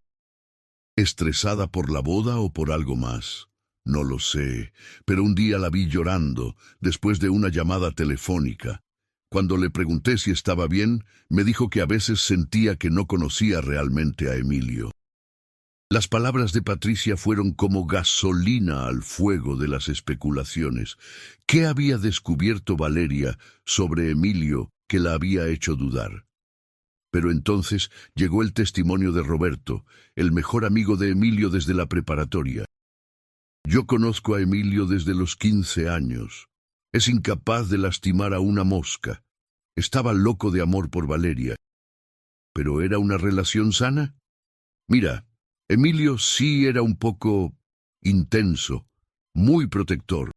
¿Estresada por la boda o por algo más? No lo sé, pero un día la vi llorando después de una llamada telefónica. Cuando le pregunté si estaba bien, me dijo que a veces sentía que no conocía realmente a Emilio. Las palabras de Patricia fueron como gasolina al fuego de las especulaciones. ¿Qué había descubierto Valeria sobre Emilio que la había hecho dudar? Pero entonces llegó el testimonio de Roberto, el mejor amigo de Emilio desde la preparatoria. «Yo conozco a Emilio desde los 15 años. Es incapaz de lastimar a una mosca. Estaba loco de amor por Valeria. ¿Pero era una relación sana? Mira, Emilio sí era un poco intenso, muy protector.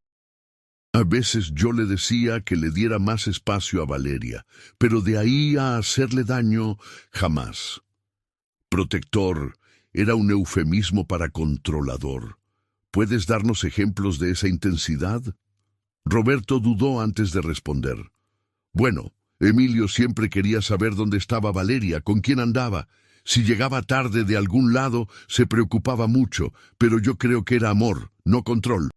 A veces yo le decía que le diera más espacio a Valeria, pero de ahí a hacerle daño, jamás. Protector era un eufemismo para controlador. ¿Puedes darnos ejemplos de esa intensidad? Roberto dudó antes de responder. Bueno, Emilio siempre quería saber dónde estaba Valeria, con quién andaba. Si llegaba tarde de algún lado, se preocupaba mucho, pero yo creo que era amor, no control.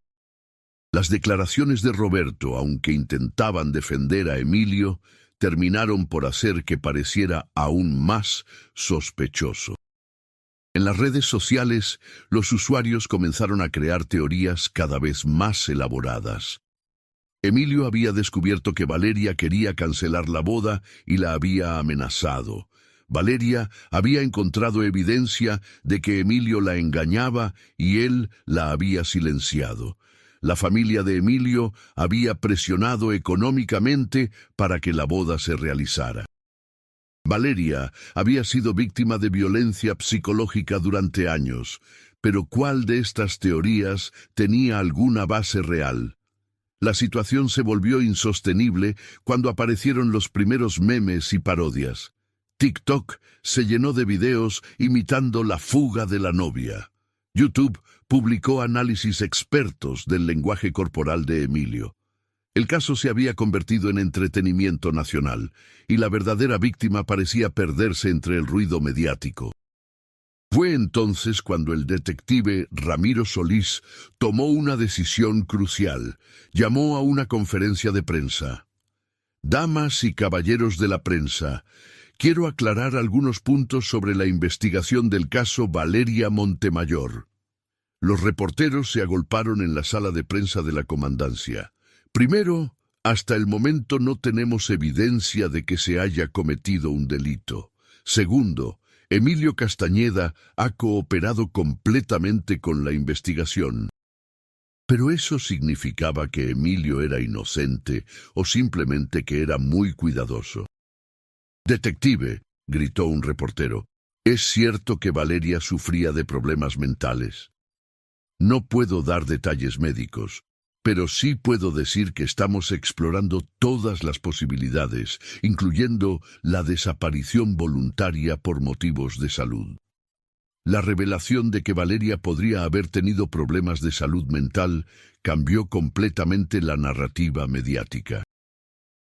Las declaraciones de Roberto, aunque intentaban defender a Emilio, terminaron por hacer que pareciera aún más sospechoso. En las redes sociales, los usuarios comenzaron a crear teorías cada vez más elaboradas. Emilio había descubierto que Valeria quería cancelar la boda y la había amenazado. Valeria había encontrado evidencia de que Emilio la engañaba y él la había silenciado. La familia de Emilio había presionado económicamente para que la boda se realizara. Valeria había sido víctima de violencia psicológica durante años, pero ¿cuál de estas teorías tenía alguna base real? La situación se volvió insostenible cuando aparecieron los primeros memes y parodias. TikTok se llenó de videos imitando la fuga de la novia. YouTube publicó análisis expertos del lenguaje corporal de Emilio. El caso se había convertido en entretenimiento nacional, y la verdadera víctima parecía perderse entre el ruido mediático. Fue entonces cuando el detective Ramiro Solís tomó una decisión crucial. Llamó a una conferencia de prensa. Damas y caballeros de la prensa, quiero aclarar algunos puntos sobre la investigación del caso Valeria Montemayor. Los reporteros se agolparon en la sala de prensa de la comandancia. Primero, hasta el momento no tenemos evidencia de que se haya cometido un delito. Segundo, Emilio Castañeda ha cooperado completamente con la investigación. ¿Pero eso significaba que Emilio era inocente o simplemente que era muy cuidadoso? «Detective», gritó un reportero, ¿es cierto que Valeria sufría de problemas mentales? No puedo dar detalles médicos, pero sí puedo decir que estamos explorando todas las posibilidades, incluyendo la desaparición voluntaria por motivos de salud. La revelación de que Valeria podría haber tenido problemas de salud mental cambió completamente la narrativa mediática.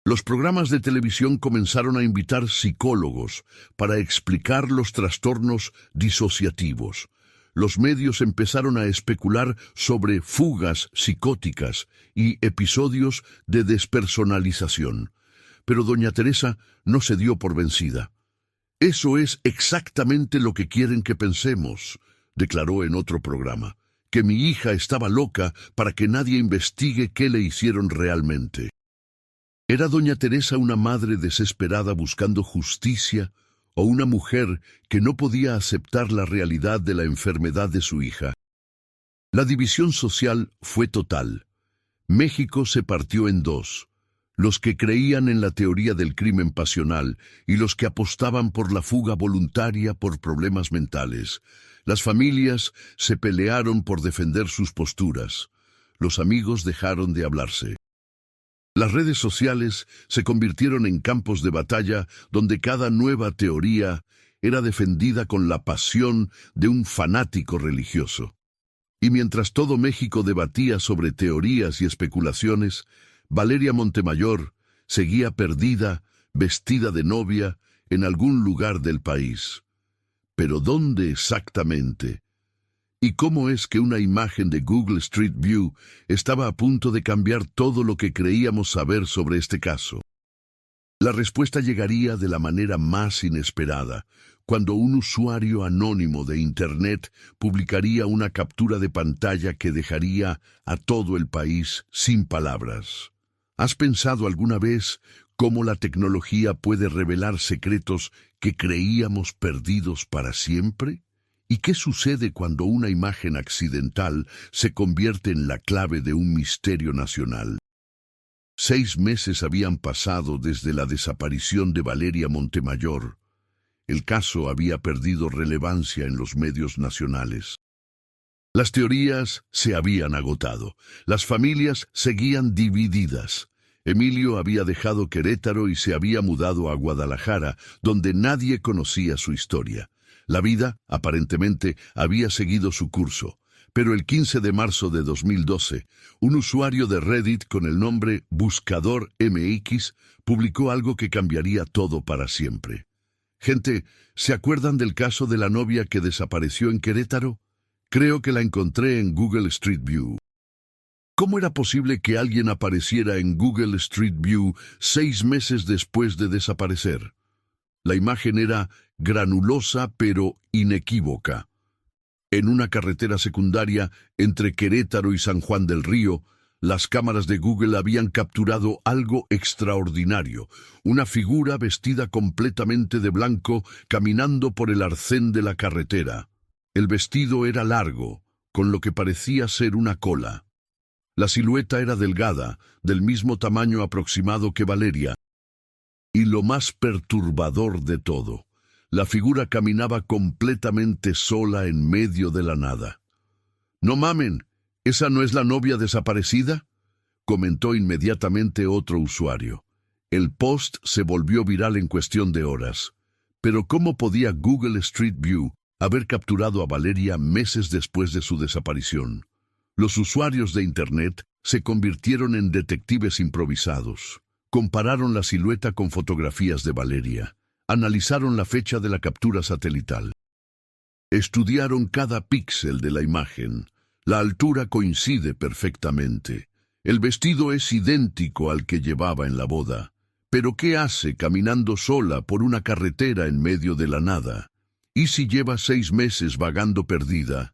Los programas de televisión comenzaron a invitar psicólogos para explicar los trastornos disociativos. Los medios empezaron a especular sobre fugas psicóticas y episodios de despersonalización. Pero doña Teresa no se dio por vencida. «Eso es exactamente lo que quieren que pensemos», declaró en otro programa, «que mi hija estaba loca para que nadie investigue qué le hicieron realmente». ¿Era doña Teresa una madre desesperada buscando justicia o una mujer que no podía aceptar la realidad de la enfermedad de su hija? La división social fue total. México se partió en dos: los que creían en la teoría del crimen pasional y los que apostaban por la fuga voluntaria por problemas mentales. Las familias se pelearon por defender sus posturas. Los amigos dejaron de hablarse. Las redes sociales se convirtieron en campos de batalla donde cada nueva teoría era defendida con la pasión de un fanático religioso. Y mientras todo México debatía sobre teorías y especulaciones, Valeria Montemayor seguía perdida, vestida de novia, en algún lugar del país. ¿Pero dónde exactamente? ¿Y cómo es que una imagen de Google Street View estaba a punto de cambiar todo lo que creíamos saber sobre este caso? La respuesta llegaría de la manera más inesperada, cuando un usuario anónimo de Internet publicaría una captura de pantalla que dejaría a todo el país sin palabras. ¿Has pensado alguna vez cómo la tecnología puede revelar secretos que creíamos perdidos para siempre? ¿Y qué sucede cuando una imagen accidental se convierte en la clave de un misterio nacional? 6 meses habían pasado desde la desaparición de Valeria Montemayor. El caso había perdido relevancia en los medios nacionales. Las teorías se habían agotado. Las familias seguían divididas. Emilio había dejado Querétaro y se había mudado a Guadalajara, donde nadie conocía su historia. La vida, aparentemente, había seguido su curso. Pero el 15 de marzo de 2012, un usuario de Reddit con el nombre Buscador MX publicó algo que cambiaría todo para siempre. Gente, ¿se acuerdan del caso de la novia que desapareció en Querétaro? Creo que la encontré en Google Street View. ¿Cómo era posible que alguien apareciera en Google Street View 6 meses después de desaparecer? La imagen era granulosa pero inequívoca. En una carretera secundaria entre Querétaro y San Juan del Río, las cámaras de Google habían capturado algo extraordinario, una figura vestida completamente de blanco caminando por el arcén de la carretera. El vestido era largo, con lo que parecía ser una cola. La silueta era delgada, del mismo tamaño aproximado que Valeria. Y lo más perturbador de todo, la figura caminaba completamente sola en medio de la nada. «No mamen, ¿esa no es la novia desaparecida?», comentó inmediatamente otro usuario. El post se volvió viral en cuestión de horas. Pero ¿cómo podía Google Street View haber capturado a Valeria meses después de su desaparición? Los usuarios de Internet se convirtieron en detectives improvisados. Compararon la silueta con fotografías de Valeria. Analizaron la fecha de la captura satelital. Estudiaron cada píxel de la imagen. La altura coincide perfectamente. El vestido es idéntico al que llevaba en la boda. ¿Pero qué hace caminando sola por una carretera en medio de la nada? ¿Y si lleva 6 meses vagando perdida?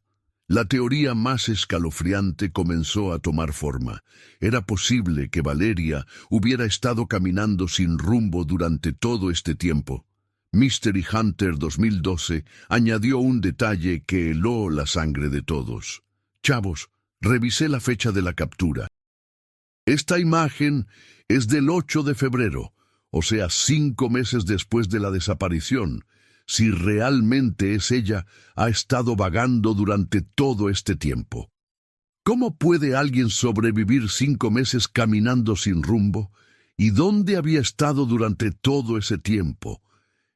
La teoría más escalofriante comenzó a tomar forma. Era posible que Valeria hubiera estado caminando sin rumbo durante todo este tiempo. Mystery Hunter 2012 añadió un detalle que heló la sangre de todos. Chavos, revisé la fecha de la captura. Esta imagen es del 8 de febrero, o sea, 5 meses después de la desaparición. Si realmente es ella, ha estado vagando durante todo este tiempo. ¿Cómo puede alguien sobrevivir 5 meses caminando sin rumbo? ¿Y dónde había estado durante todo ese tiempo?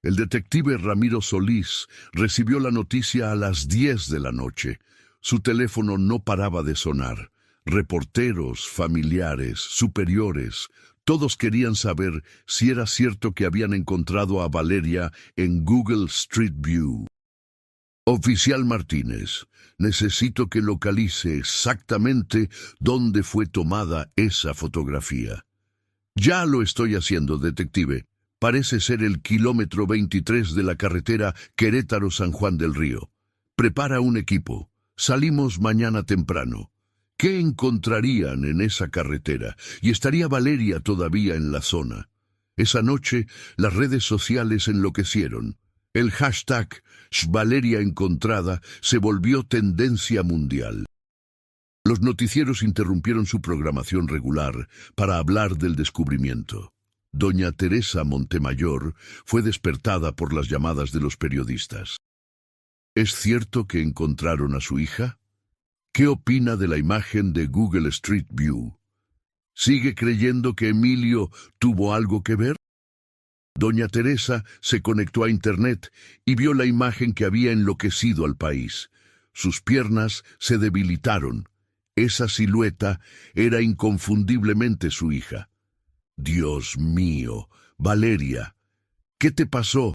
El detective Ramiro Solís recibió la noticia a las 10 de la noche. Su teléfono no paraba de sonar. Reporteros, familiares, superiores, todos querían saber si era cierto que habían encontrado a Valeria en Google Street View. Oficial Martínez, necesito que localice exactamente dónde fue tomada esa fotografía. Ya lo estoy haciendo, detective. Parece ser el kilómetro 23 de la carretera Querétaro-San Juan del Río. Prepara un equipo. Salimos mañana temprano. ¿Qué encontrarían en esa carretera? ¿Y estaría Valeria todavía en la zona? Esa noche, las redes sociales enloquecieron. El hashtag #Valeria encontrada se volvió tendencia mundial. Los noticieros interrumpieron su programación regular para hablar del descubrimiento. Doña Teresa Montemayor fue despertada por las llamadas de los periodistas. ¿Es cierto que encontraron a su hija? ¿Qué opina de la imagen de Google Street View? ¿Sigue creyendo que Emilio tuvo algo que ver? Doña Teresa se conectó a Internet y vio la imagen que había enloquecido al país. Sus piernas se debilitaron. Esa silueta era inconfundiblemente su hija. Dios mío, Valeria, ¿qué te pasó?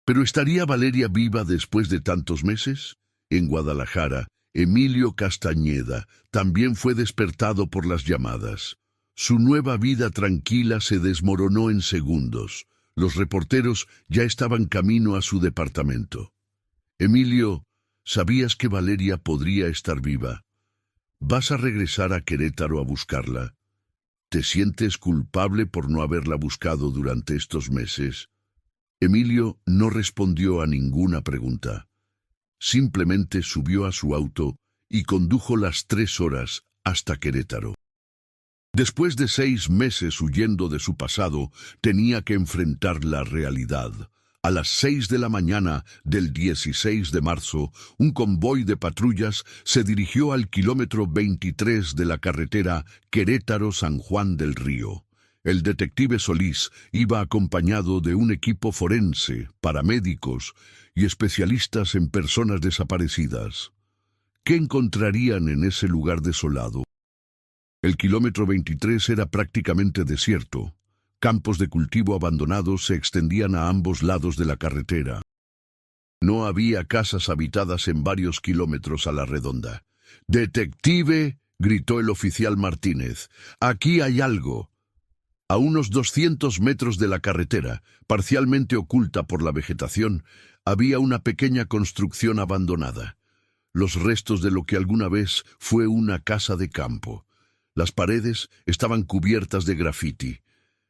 ¿Pero estaría Valeria viva después de tantos meses? En Guadalajara, Emilio Castañeda también fue despertado por las llamadas. Su nueva vida tranquila se desmoronó en segundos. Los reporteros ya estaban camino a su departamento. Emilio, ¿sabías que Valeria podría estar viva? ¿Vas a regresar a Querétaro a buscarla? ¿Te sientes culpable por no haberla buscado durante estos meses? Emilio no respondió a ninguna pregunta. Simplemente subió a su auto y condujo las 3 horas hasta Querétaro. Después de 6 meses huyendo de su pasado, tenía que enfrentar la realidad. A las 6 de la mañana del 16 de marzo, un convoy de patrullas se dirigió al kilómetro 23 de la carretera Querétaro-San Juan del Río. El detective Solís iba acompañado de un equipo forense, paramédicos y especialistas en personas desaparecidas. ¿Qué encontrarían en ese lugar desolado? El kilómetro 23 era prácticamente desierto. Campos de cultivo abandonados se extendían a ambos lados de la carretera. No había casas habitadas en varios kilómetros a la redonda. «¡Detective!», gritó el oficial Martínez. «¡Aquí hay algo!». A unos 200 metros de la carretera, parcialmente oculta por la vegetación, había una pequeña construcción abandonada. Los restos de lo que alguna vez fue una casa de campo. Las paredes estaban cubiertas de grafiti.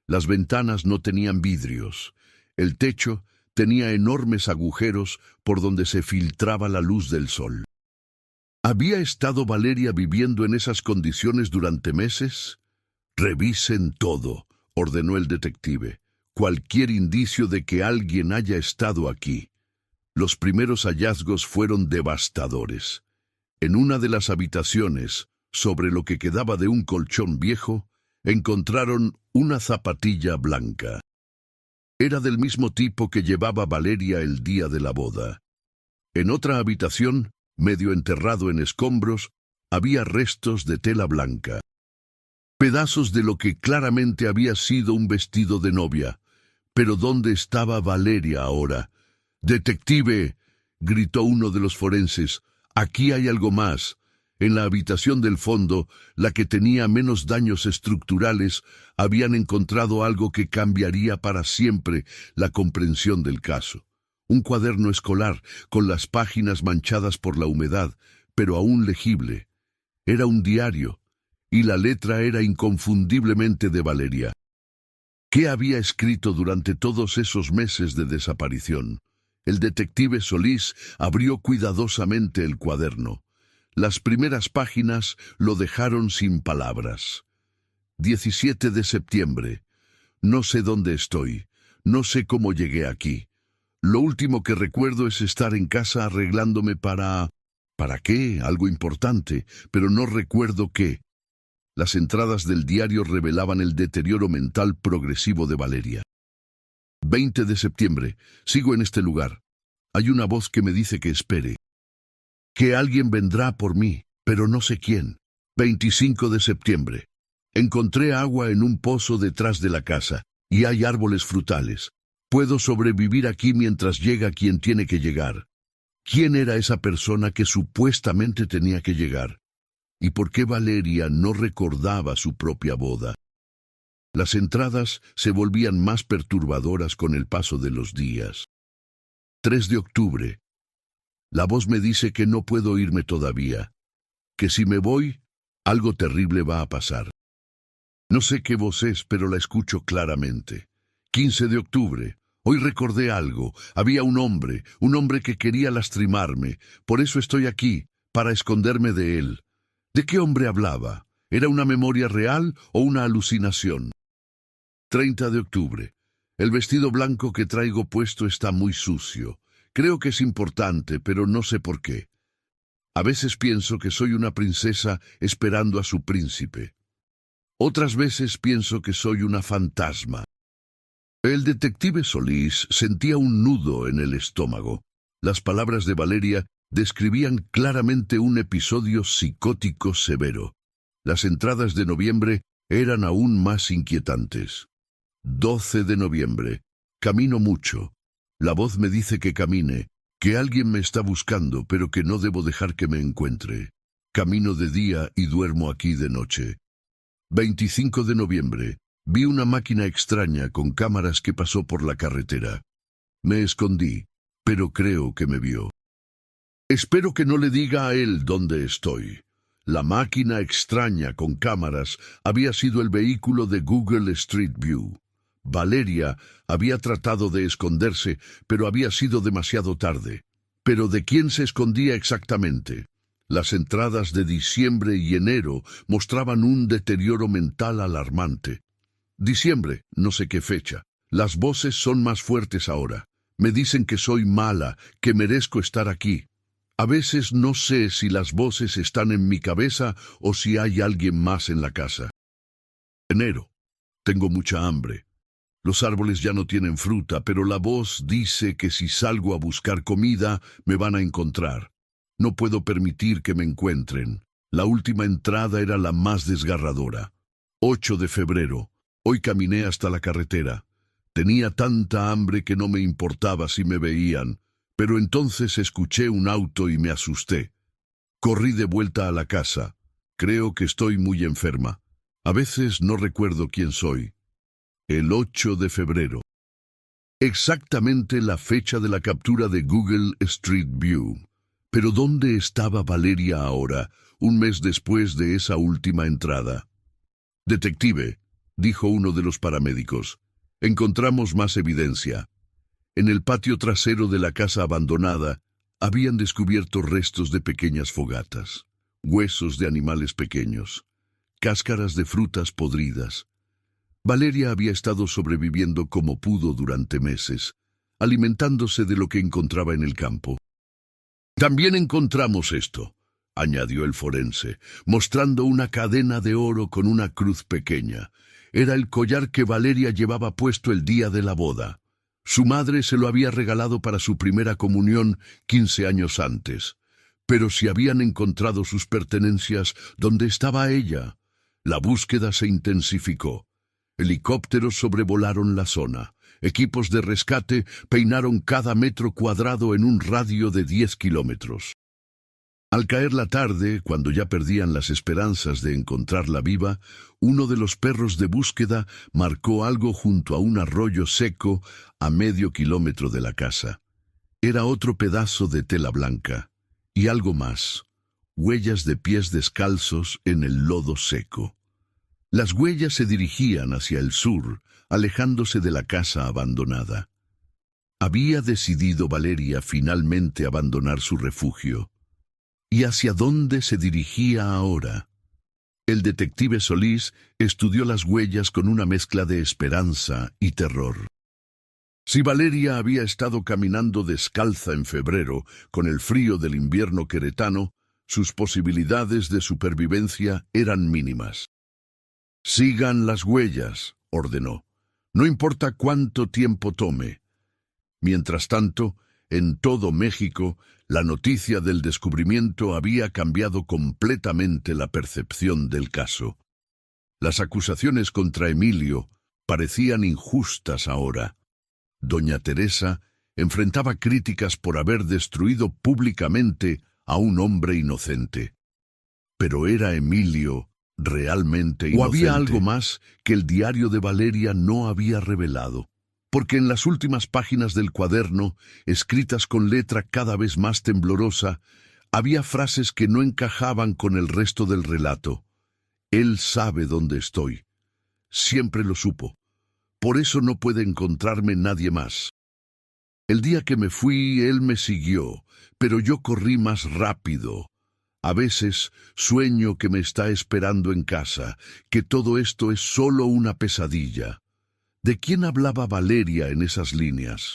Las ventanas no tenían vidrios. El techo tenía enormes agujeros por donde se filtraba la luz del sol. ¿Había estado Valeria viviendo en esas condiciones durante meses? «Revisen todo», ordenó el detective. «Cualquier indicio de que alguien haya estado aquí». Los primeros hallazgos fueron devastadores. En una de las habitaciones, sobre lo que quedaba de un colchón viejo, encontraron una zapatilla blanca. Era del mismo tipo que llevaba Valeria el día de la boda. En otra habitación, medio enterrado en escombros, había restos de tela blanca. Pedazos de lo que claramente había sido un vestido de novia. Pero ¿dónde estaba Valeria ahora? «¡Detective!», gritó uno de los forenses. «Aquí hay algo más». En la habitación del fondo, la que tenía menos daños estructurales, habían encontrado algo que cambiaría para siempre la comprensión del caso. Un cuaderno escolar, con las páginas manchadas por la humedad, pero aún legible. Era un diario, y la letra era inconfundiblemente de Valeria. ¿Qué había escrito durante todos esos meses de desaparición? El detective Solís abrió cuidadosamente el cuaderno. Las primeras páginas lo dejaron sin palabras. 17 de septiembre. No sé dónde estoy. No sé cómo llegué aquí. Lo último que recuerdo es estar en casa arreglándome para... ¿Para qué? Algo importante, pero no recuerdo qué. Las entradas del diario revelaban el deterioro mental progresivo de Valeria. 20 de septiembre. Sigo en este lugar. Hay una voz que me dice que espere. Que alguien vendrá por mí, pero no sé quién. 25 de septiembre. Encontré agua en un pozo detrás de la casa, y hay árboles frutales. Puedo sobrevivir aquí mientras llega quien tiene que llegar. ¿Quién era esa persona que supuestamente tenía que llegar? ¿Y por qué Valeria no recordaba su propia boda? Las entradas se volvían más perturbadoras con el paso de los días. 3 de octubre. La voz me dice que no puedo irme todavía, que si me voy, algo terrible va a pasar. No sé qué voz es, pero la escucho claramente. 15 de octubre. Hoy recordé algo. Había un hombre que quería lastimarme. Por eso estoy aquí, para esconderme de él. ¿De qué hombre hablaba? ¿Era una memoria real o una alucinación? 30 de octubre. El vestido blanco que traigo puesto está muy sucio. Creo que es importante, pero no sé por qué. A veces pienso que soy una princesa esperando a su príncipe. Otras veces pienso que soy una fantasma. El detective Solís sentía un nudo en el estómago. Las palabras de Valeria describían claramente un episodio psicótico severo. Las entradas de noviembre eran aún más inquietantes. 12 de noviembre. Camino mucho. La voz me dice que camine, que alguien me está buscando, pero que no debo dejar que me encuentre. Camino de día y duermo aquí de noche. 25 de noviembre. Vi una máquina extraña con cámaras que pasó por la carretera. Me escondí, pero creo que me vio. Espero que no le diga a él dónde estoy. La máquina extraña con cámaras había sido el vehículo de Google Street View. Valeria había tratado de esconderse, pero había sido demasiado tarde. ¿Pero de quién se escondía exactamente? Las entradas de diciembre y enero mostraban un deterioro mental alarmante. Diciembre, no sé qué fecha. Las voces son más fuertes ahora. Me dicen que soy mala, que merezco estar aquí. A veces no sé si las voces están en mi cabeza o si hay alguien más en la casa. Enero. Tengo mucha hambre. Los árboles ya no tienen fruta, pero la voz dice que si salgo a buscar comida, me van a encontrar. No puedo permitir que me encuentren. La última entrada era la más desgarradora. 8 de febrero. Hoy caminé hasta la carretera. Tenía tanta hambre que no me importaba si me veían, pero entonces escuché un auto y me asusté. Corrí de vuelta a la casa. Creo que estoy muy enferma. A veces no recuerdo quién soy. El 8 de febrero. Exactamente la fecha de la captura de Google Street View. Pero ¿dónde estaba Valeria ahora, un mes después de esa última entrada? Detective, dijo uno de los paramédicos, encontramos más evidencia. En el patio trasero de la casa abandonada habían descubierto restos de pequeñas fogatas, huesos de animales pequeños, cáscaras de frutas podridas. Valeria había estado sobreviviendo como pudo durante meses, alimentándose de lo que encontraba en el campo. También encontramos esto, añadió el forense, mostrando una cadena de oro con una cruz pequeña. Era el collar que Valeria llevaba puesto el día de la boda. Su madre se lo había regalado para su primera comunión 15 años antes. Pero si habían encontrado sus pertenencias, ¿dónde estaba ella? La búsqueda se intensificó. Helicópteros sobrevolaron la zona. Equipos de rescate peinaron cada metro cuadrado en un radio de 10 kilómetros. Al caer la tarde, cuando ya perdían las esperanzas de encontrarla viva, uno de los perros de búsqueda marcó algo junto a un arroyo seco a medio kilómetro de la casa. Era otro pedazo de tela blanca. Y algo más. Huellas de pies descalzos en el lodo seco. Las huellas se dirigían hacia el sur, alejándose de la casa abandonada. Había decidido Valeria finalmente abandonar su refugio. ¿Y hacia dónde se dirigía ahora? El detective Solís estudió las huellas con una mezcla de esperanza y terror. Si Valeria había estado caminando descalza en febrero, con el frío del invierno queretano, sus posibilidades de supervivencia eran mínimas. «Sigan las huellas», ordenó. «No importa cuánto tiempo tome». Mientras tanto, en todo México, la noticia del descubrimiento había cambiado completamente la percepción del caso. Las acusaciones contra Emilio parecían injustas ahora. Doña Teresa enfrentaba críticas por haber destruido públicamente a un hombre inocente. Pero ¿era Emilio realmente inocente? ¿O había algo más que el diario de Valeria no había revelado? Porque en las últimas páginas del cuaderno, escritas con letra cada vez más temblorosa, había frases que no encajaban con el resto del relato. Él sabe dónde estoy. Siempre lo supo. Por eso no puede encontrarme nadie más. El día que me fui, él me siguió, pero yo corrí más rápido. A veces sueño que me está esperando en casa, que todo esto es solo una pesadilla. ¿De quién hablaba Valeria en esas líneas?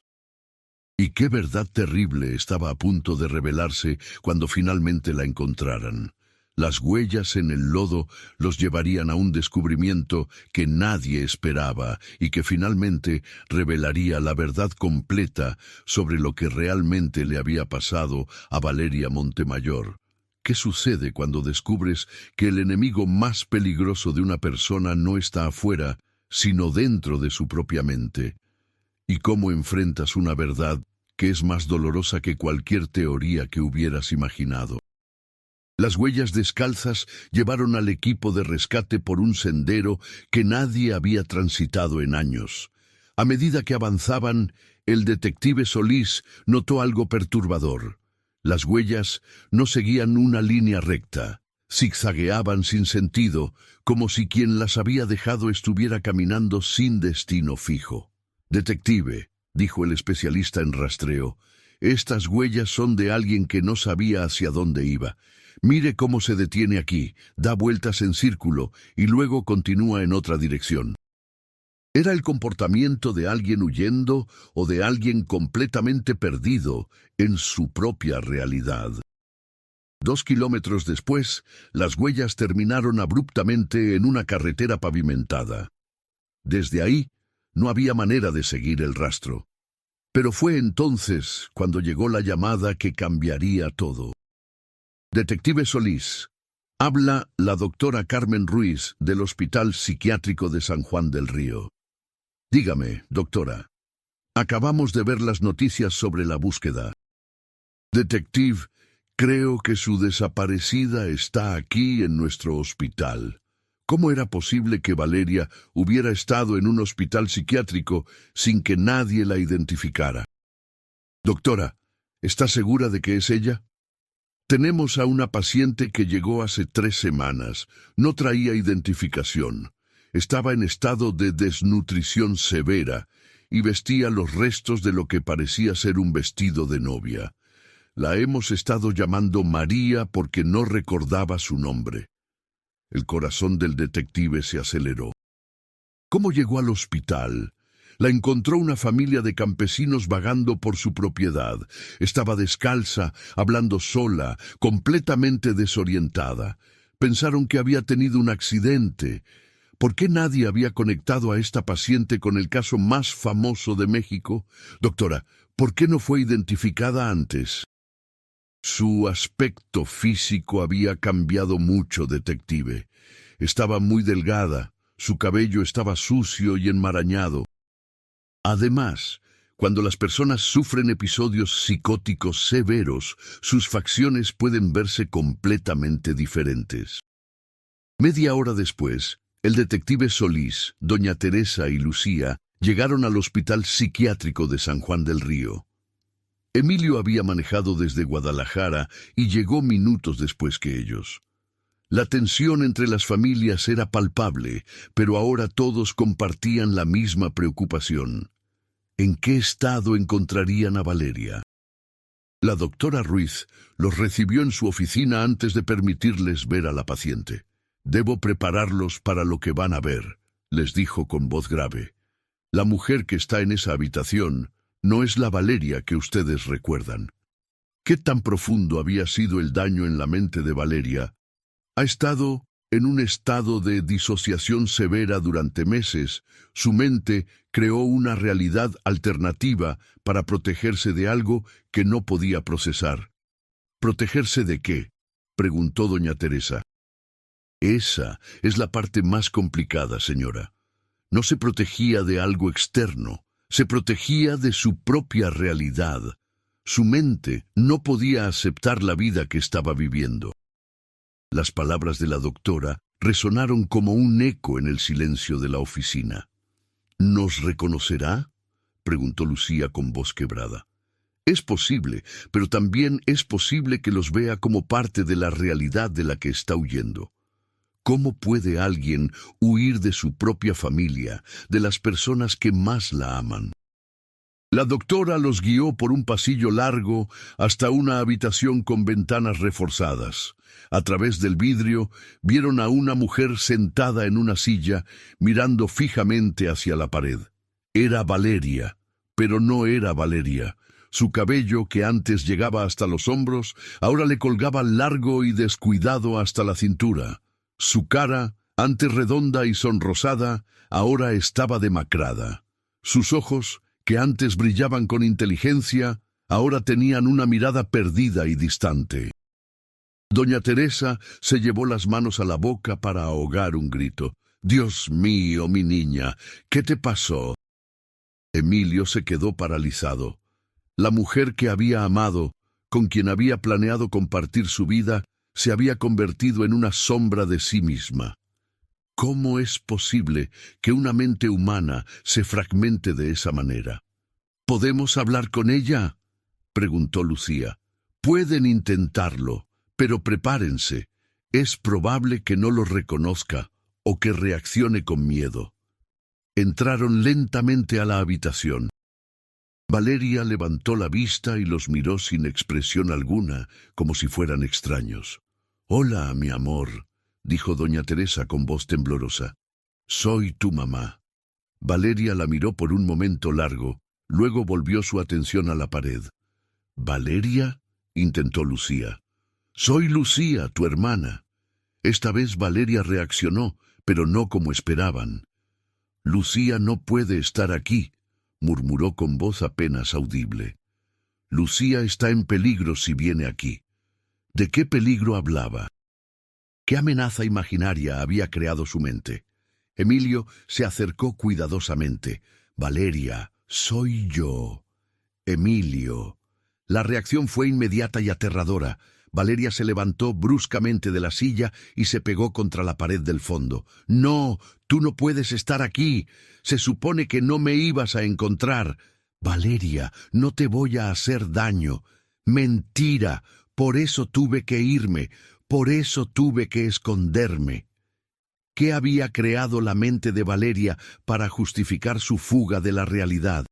Y qué verdad terrible estaba a punto de revelarse cuando finalmente la encontraran. Las huellas en el lodo los llevarían a un descubrimiento que nadie esperaba y que finalmente revelaría la verdad completa sobre lo que realmente le había pasado a Valeria Montemayor. ¿Qué sucede cuando descubres que el enemigo más peligroso de una persona no está afuera, sino dentro de su propia mente? ¿Y cómo enfrentas una verdad que es más dolorosa que cualquier teoría que hubieras imaginado? Las huellas descalzas llevaron al equipo de rescate por un sendero que nadie había transitado en años. A medida que avanzaban, el detective Solís notó algo perturbador. Las huellas no seguían una línea recta. Zigzagueaban sin sentido, como si quien las había dejado estuviera caminando sin destino fijo. «Detective», dijo el especialista en rastreo, «estas huellas son de alguien que no sabía hacia dónde iba. Mire cómo se detiene aquí, da vueltas en círculo y luego continúa en otra dirección. Era el comportamiento de alguien huyendo o de alguien completamente perdido en su propia realidad. 2 kilómetros después, las huellas terminaron abruptamente en una carretera pavimentada. Desde ahí, no había manera de seguir el rastro. Pero fue entonces cuando llegó la llamada que cambiaría todo. Detective Solís, habla la doctora Carmen Ruiz del Hospital Psiquiátrico de San Juan del Río. Dígame, doctora, acabamos de ver las noticias sobre la búsqueda. Detective, creo que su desaparecida está aquí en nuestro hospital. ¿Cómo era posible que Valeria hubiera estado en un hospital psiquiátrico sin que nadie la identificara? Doctora, ¿está segura de que es ella? Tenemos a una paciente que llegó hace 3 semanas. No traía identificación. Estaba en estado de desnutrición severa y vestía los restos de lo que parecía ser un vestido de novia. La hemos estado llamando María porque no recordaba su nombre. El corazón del detective se aceleró. ¿Cómo llegó al hospital? La encontró una familia de campesinos vagando por su propiedad. Estaba descalza, hablando sola, completamente desorientada. Pensaron que había tenido un accidente. ¿Por qué nadie había conectado a esta paciente con el caso más famoso de México? Doctora, ¿por qué no fue identificada antes? Su aspecto físico había cambiado mucho, detective. Estaba muy delgada, su cabello estaba sucio y enmarañado. Además, cuando las personas sufren episodios psicóticos severos, sus facciones pueden verse completamente diferentes. Media hora después, el detective Solís, doña Teresa y Lucía llegaron al Hospital Psiquiátrico de San Juan del Río. Emilio había manejado desde Guadalajara y llegó minutos después que ellos. La tensión entre las familias era palpable, pero ahora todos compartían la misma preocupación. ¿En qué estado encontrarían a Valeria? La doctora Ruiz los recibió en su oficina antes de permitirles ver a la paciente. «Debo prepararlos para lo que van a ver», les dijo con voz grave. «La mujer que está en esa habitación no es la Valeria que ustedes recuerdan». ¿Qué tan profundo había sido el daño en la mente de Valeria? Ha estado en un estado de disociación severa durante meses. Su mente creó una realidad alternativa para protegerse de algo que no podía procesar. ¿Protegerse de qué?, preguntó doña Teresa. Esa es la parte más complicada, señora. No se protegía de algo externo, se protegía de su propia realidad. Su mente no podía aceptar la vida que estaba viviendo. Las palabras de la doctora resonaron como un eco en el silencio de la oficina. ¿Nos reconocerá?, preguntó Lucía con voz quebrada. Es posible, pero también es posible que los vea como parte de la realidad de la que está huyendo. ¿Cómo puede alguien huir de su propia familia, de las personas que más la aman? La doctora los guió por un pasillo largo hasta una habitación con ventanas reforzadas. A través del vidrio vieron a una mujer sentada en una silla, mirando fijamente hacia la pared. Era Valeria, pero no era Valeria. Su cabello, que antes llegaba hasta los hombros, ahora le colgaba largo y descuidado hasta la cintura. Su cara, antes redonda y sonrosada, ahora estaba demacrada. Sus ojos, que antes brillaban con inteligencia, ahora tenían una mirada perdida y distante. Doña Teresa se llevó las manos a la boca para ahogar un grito. «Dios mío, mi niña, ¿qué te pasó?» Emilio se quedó paralizado. La mujer que había amado, con quien había planeado compartir su vida, se había convertido en una sombra de sí misma. ¿Cómo es posible que una mente humana se fragmente de esa manera? ¿Podemos hablar con ella?, preguntó Lucía. Pueden intentarlo, pero prepárense. Es probable que no lo reconozca o que reaccione con miedo. Entraron lentamente a la habitación. Valeria levantó la vista y los miró sin expresión alguna, como si fueran extraños. Hola, mi amor, dijo doña Teresa con voz temblorosa. Soy tu mamá. Valeria la miró por un momento largo, luego volvió su atención a la pared. ¿Valeria?, intentó Lucía. Soy Lucía, tu hermana. Esta vez Valeria reaccionó, pero no como esperaban. Lucía no puede estar aquí, murmuró con voz apenas audible. Lucía está en peligro si viene aquí. ¿De qué peligro hablaba? ¿Qué amenaza imaginaria había creado su mente? Emilio se acercó cuidadosamente. Valeria, soy yo. Emilio. La reacción fue inmediata y aterradora. Valeria se levantó bruscamente de la silla y se pegó contra la pared del fondo. «No, tú no puedes estar aquí. Se supone que no me ibas a encontrar. Valeria, no te voy a hacer daño. Mentira. Por eso tuve que irme. Por eso tuve que esconderme». ¿Qué había creado la mente de Valeria para justificar su fuga de la realidad?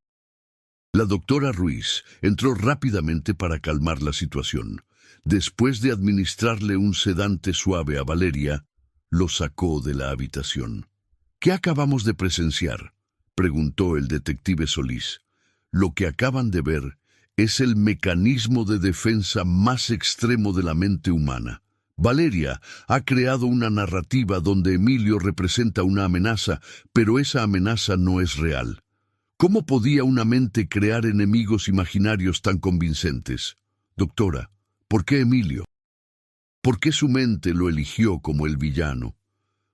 La doctora Ruiz entró rápidamente para calmar la situación. Después de administrarle un sedante suave a Valeria, lo sacó de la habitación. «¿Qué acabamos de presenciar?», preguntó el detective Solís. «Lo que acaban de ver es el mecanismo de defensa más extremo de la mente humana. Valeria ha creado una narrativa donde Emilio representa una amenaza, pero esa amenaza no es real. ¿Cómo podía una mente crear enemigos imaginarios tan convincentes? Doctora, ¿por qué Emilio? ¿Por qué su mente lo eligió como el villano?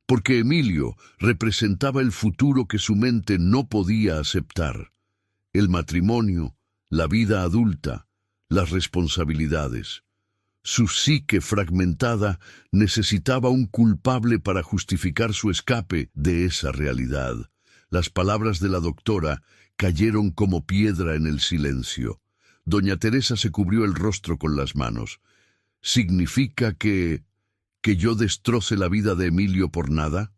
Porque Emilio representaba el futuro que su mente no podía aceptar. El matrimonio, la vida adulta, las responsabilidades. Su psique fragmentada necesitaba un culpable para justificar su escape de esa realidad. Las palabras de la doctora cayeron como piedra en el silencio. Doña Teresa se cubrió el rostro con las manos. ¿Significa que yo destroce la vida de Emilio por nada?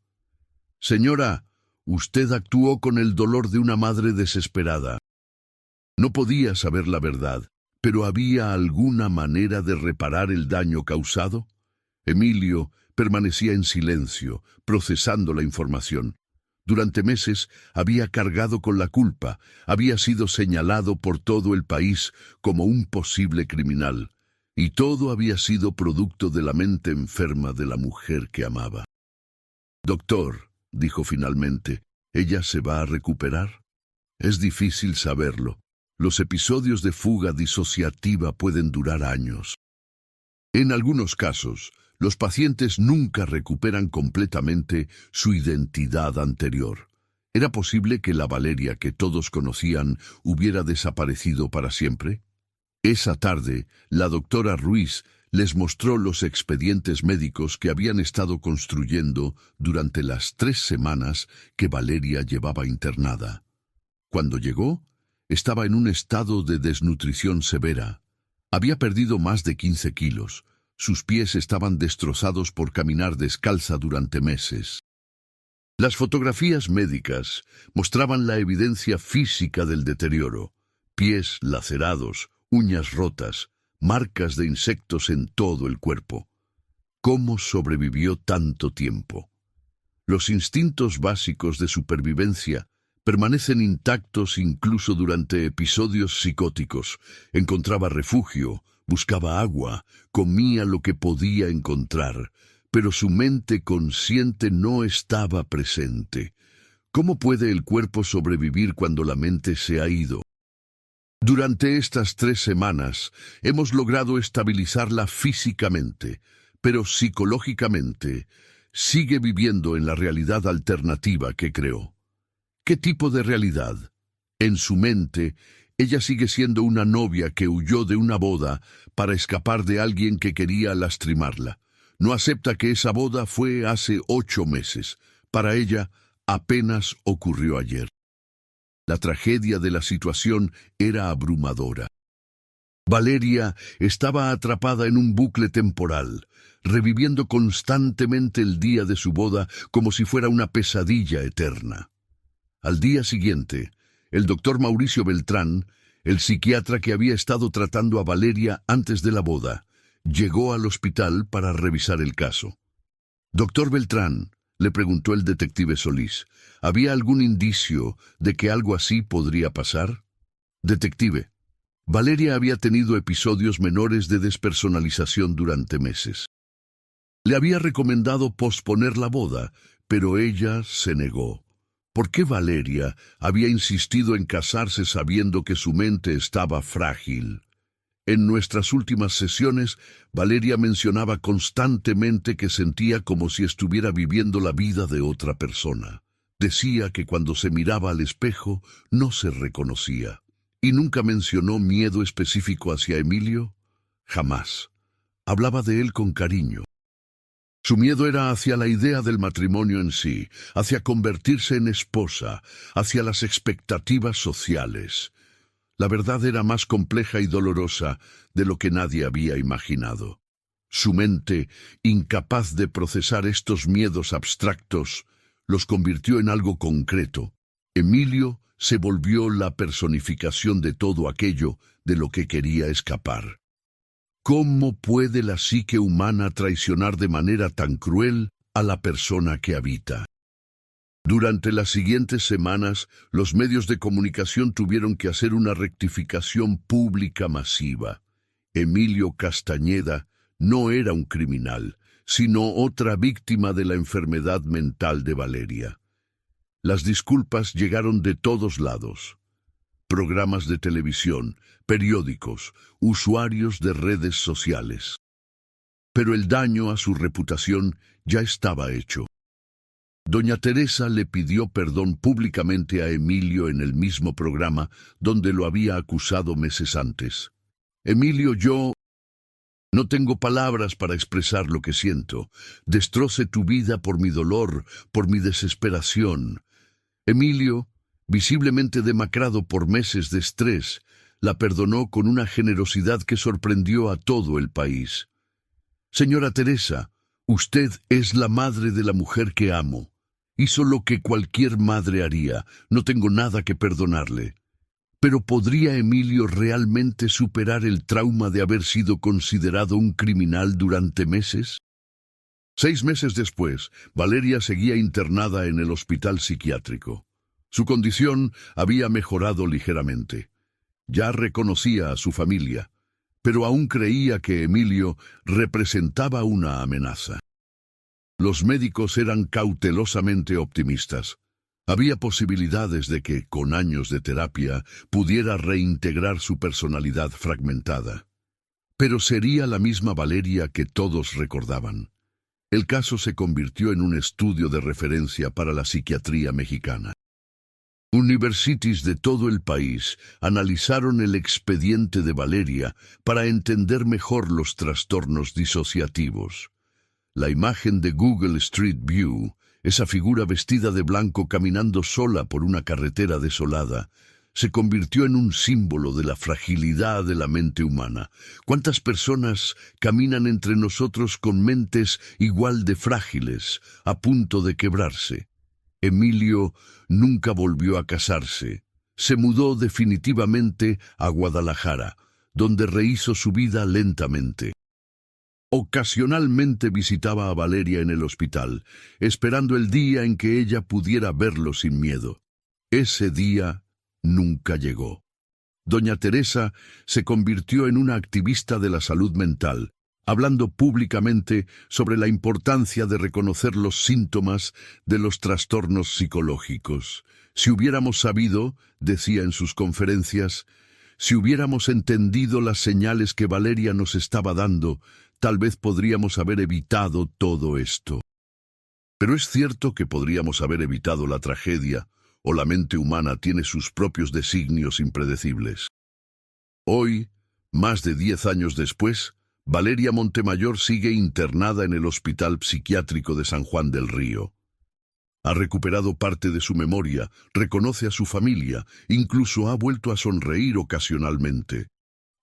Señora, usted actuó con el dolor de una madre desesperada. No podía saber la verdad, pero ¿había alguna manera de reparar el daño causado? Emilio permanecía en silencio, procesando la información. Durante meses había cargado con la culpa, había sido señalado por todo el país como un posible criminal, y todo había sido producto de la mente enferma de la mujer que amaba. «Doctor», dijo finalmente, «¿ella se va a recuperar?» Es difícil saberlo. Los episodios de fuga disociativa pueden durar años. En algunos casos, los pacientes nunca recuperan completamente su identidad anterior. ¿Era posible que la Valeria que todos conocían hubiera desaparecido para siempre? Esa tarde, la doctora Ruiz les mostró los expedientes médicos que habían estado construyendo durante las 3 semanas que Valeria llevaba internada. Cuando llegó, estaba en un estado de desnutrición severa. Había perdido más de 15 kilos. Sus pies estaban destrozados por caminar descalza durante meses. Las fotografías médicas mostraban la evidencia física del deterioro. Pies lacerados, uñas rotas, marcas de insectos en todo el cuerpo. ¿Cómo sobrevivió tanto tiempo? Los instintos básicos de supervivencia permanecen intactos incluso durante episodios psicóticos. Encontraba refugio, buscaba agua, comía lo que podía encontrar, pero su mente consciente no estaba presente. ¿Cómo puede el cuerpo sobrevivir cuando la mente se ha ido? Durante estas 3 semanas hemos logrado estabilizarla físicamente, pero psicológicamente sigue viviendo en la realidad alternativa que creó. ¿Qué tipo de realidad? En su mente, ella sigue siendo una novia que huyó de una boda para escapar de alguien que quería lastimarla. No acepta que esa boda fue hace 8 meses. Para ella, apenas ocurrió ayer. La tragedia de la situación era abrumadora. Valeria estaba atrapada en un bucle temporal, reviviendo constantemente el día de su boda como si fuera una pesadilla eterna. Al día siguiente, el doctor Mauricio Beltrán, el psiquiatra que había estado tratando a Valeria antes de la boda, llegó al hospital para revisar el caso. «Doctor Beltrán», le preguntó el detective Solís, «¿había algún indicio de que algo así podría pasar?» «Detective, Valeria había tenido episodios menores de despersonalización durante meses. Le había recomendado posponer la boda, pero ella se negó. ¿Por qué Valeria había insistido en casarse sabiendo que su mente estaba frágil? En nuestras últimas sesiones, Valeria mencionaba constantemente que sentía como si estuviera viviendo la vida de otra persona. Decía que cuando se miraba al espejo no se reconocía. ¿Y nunca mencionó miedo específico hacia Emilio? Jamás. Hablaba de él con cariño. Su miedo era hacia la idea del matrimonio en sí, hacia convertirse en esposa, hacia las expectativas sociales. La verdad era más compleja y dolorosa de lo que nadie había imaginado. Su mente, incapaz de procesar estos miedos abstractos, los convirtió en algo concreto. Emilio se volvió la personificación de todo aquello de lo que quería escapar. ¿Cómo puede la psique humana traicionar de manera tan cruel a la persona que habita? Durante las siguientes semanas, los medios de comunicación tuvieron que hacer una rectificación pública masiva. Emilio Castañeda no era un criminal, sino otra víctima de la enfermedad mental de Valeria. Las disculpas llegaron de todos lados. Programas de televisión, periódicos, usuarios de redes sociales. Pero el daño a su reputación ya estaba hecho. Doña Teresa le pidió perdón públicamente a Emilio en el mismo programa donde lo había acusado meses antes. «Emilio, yo no tengo palabras para expresar lo que siento. Destrocé tu vida por mi dolor, por mi desesperación. Emilio, visiblemente demacrado por meses de estrés, la perdonó con una generosidad que sorprendió a todo el país. Señora Teresa, usted es la madre de la mujer que amo. Hizo lo que cualquier madre haría. No tengo nada que perdonarle. Pero ¿podría Emilio realmente superar el trauma de haber sido considerado un criminal durante meses? 6 meses después, Valeria seguía internada en el hospital psiquiátrico. Su condición había mejorado ligeramente. Ya reconocía a su familia, pero aún creía que Emilio representaba una amenaza. Los médicos eran cautelosamente optimistas. Había posibilidades de que, con años de terapia, pudiera reintegrar su personalidad fragmentada. Pero sería la misma Valeria que todos recordaban. El caso se convirtió en un estudio de referencia para la psiquiatría mexicana. Universities de todo el país analizaron el expediente de Valeria para entender mejor los trastornos disociativos. La imagen de Google Street View, esa figura vestida de blanco caminando sola por una carretera desolada, se convirtió en un símbolo de la fragilidad de la mente humana. ¿Cuántas personas caminan entre nosotros con mentes igual de frágiles, a punto de quebrarse? Emilio nunca volvió a casarse. Se mudó definitivamente a Guadalajara, donde rehizo su vida lentamente. Ocasionalmente visitaba a Valeria en el hospital, esperando el día en que ella pudiera verlo sin miedo. Ese día nunca llegó. Doña Teresa se convirtió en una activista de la salud mental, hablando públicamente sobre la importancia de reconocer los síntomas de los trastornos psicológicos. Si hubiéramos sabido, decía en sus conferencias, si hubiéramos entendido las señales que Valeria nos estaba dando, tal vez podríamos haber evitado todo esto. Pero es cierto que podríamos haber evitado la tragedia, o la mente humana tiene sus propios designios impredecibles. Hoy, más de 10 años después, Valeria Montemayor sigue internada en el Hospital Psiquiátrico de San Juan del Río. Ha recuperado parte de su memoria, reconoce a su familia, incluso ha vuelto a sonreír ocasionalmente.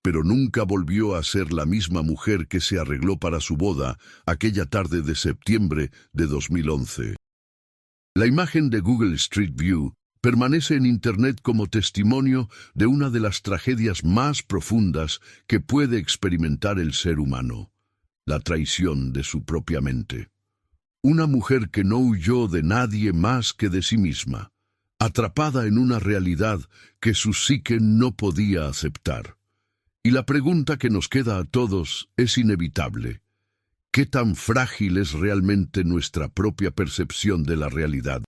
Pero nunca volvió a ser la misma mujer que se arregló para su boda aquella tarde de septiembre de 2011. La imagen de Google Street View permanece en Internet como testimonio de una de las tragedias más profundas que puede experimentar el ser humano: la traición de su propia mente. Una mujer que no huyó de nadie más que de sí misma, atrapada en una realidad que su psique no podía aceptar. Y la pregunta que nos queda a todos es inevitable: ¿qué tan frágil es realmente nuestra propia percepción de la realidad?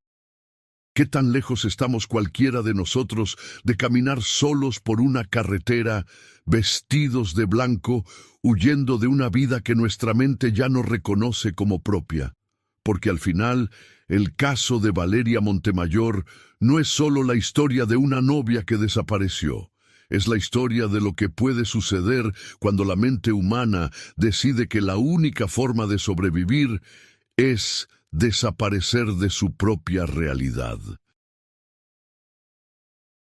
¿Qué tan lejos estamos cualquiera de nosotros de caminar solos por una carretera, vestidos de blanco, huyendo de una vida que nuestra mente ya no reconoce como propia? Porque al final, el caso de Valeria Montemayor no es solo la historia de una novia que desapareció. Es la historia de lo que puede suceder cuando la mente humana decide que la única forma de sobrevivir es desaparecer de su propia realidad.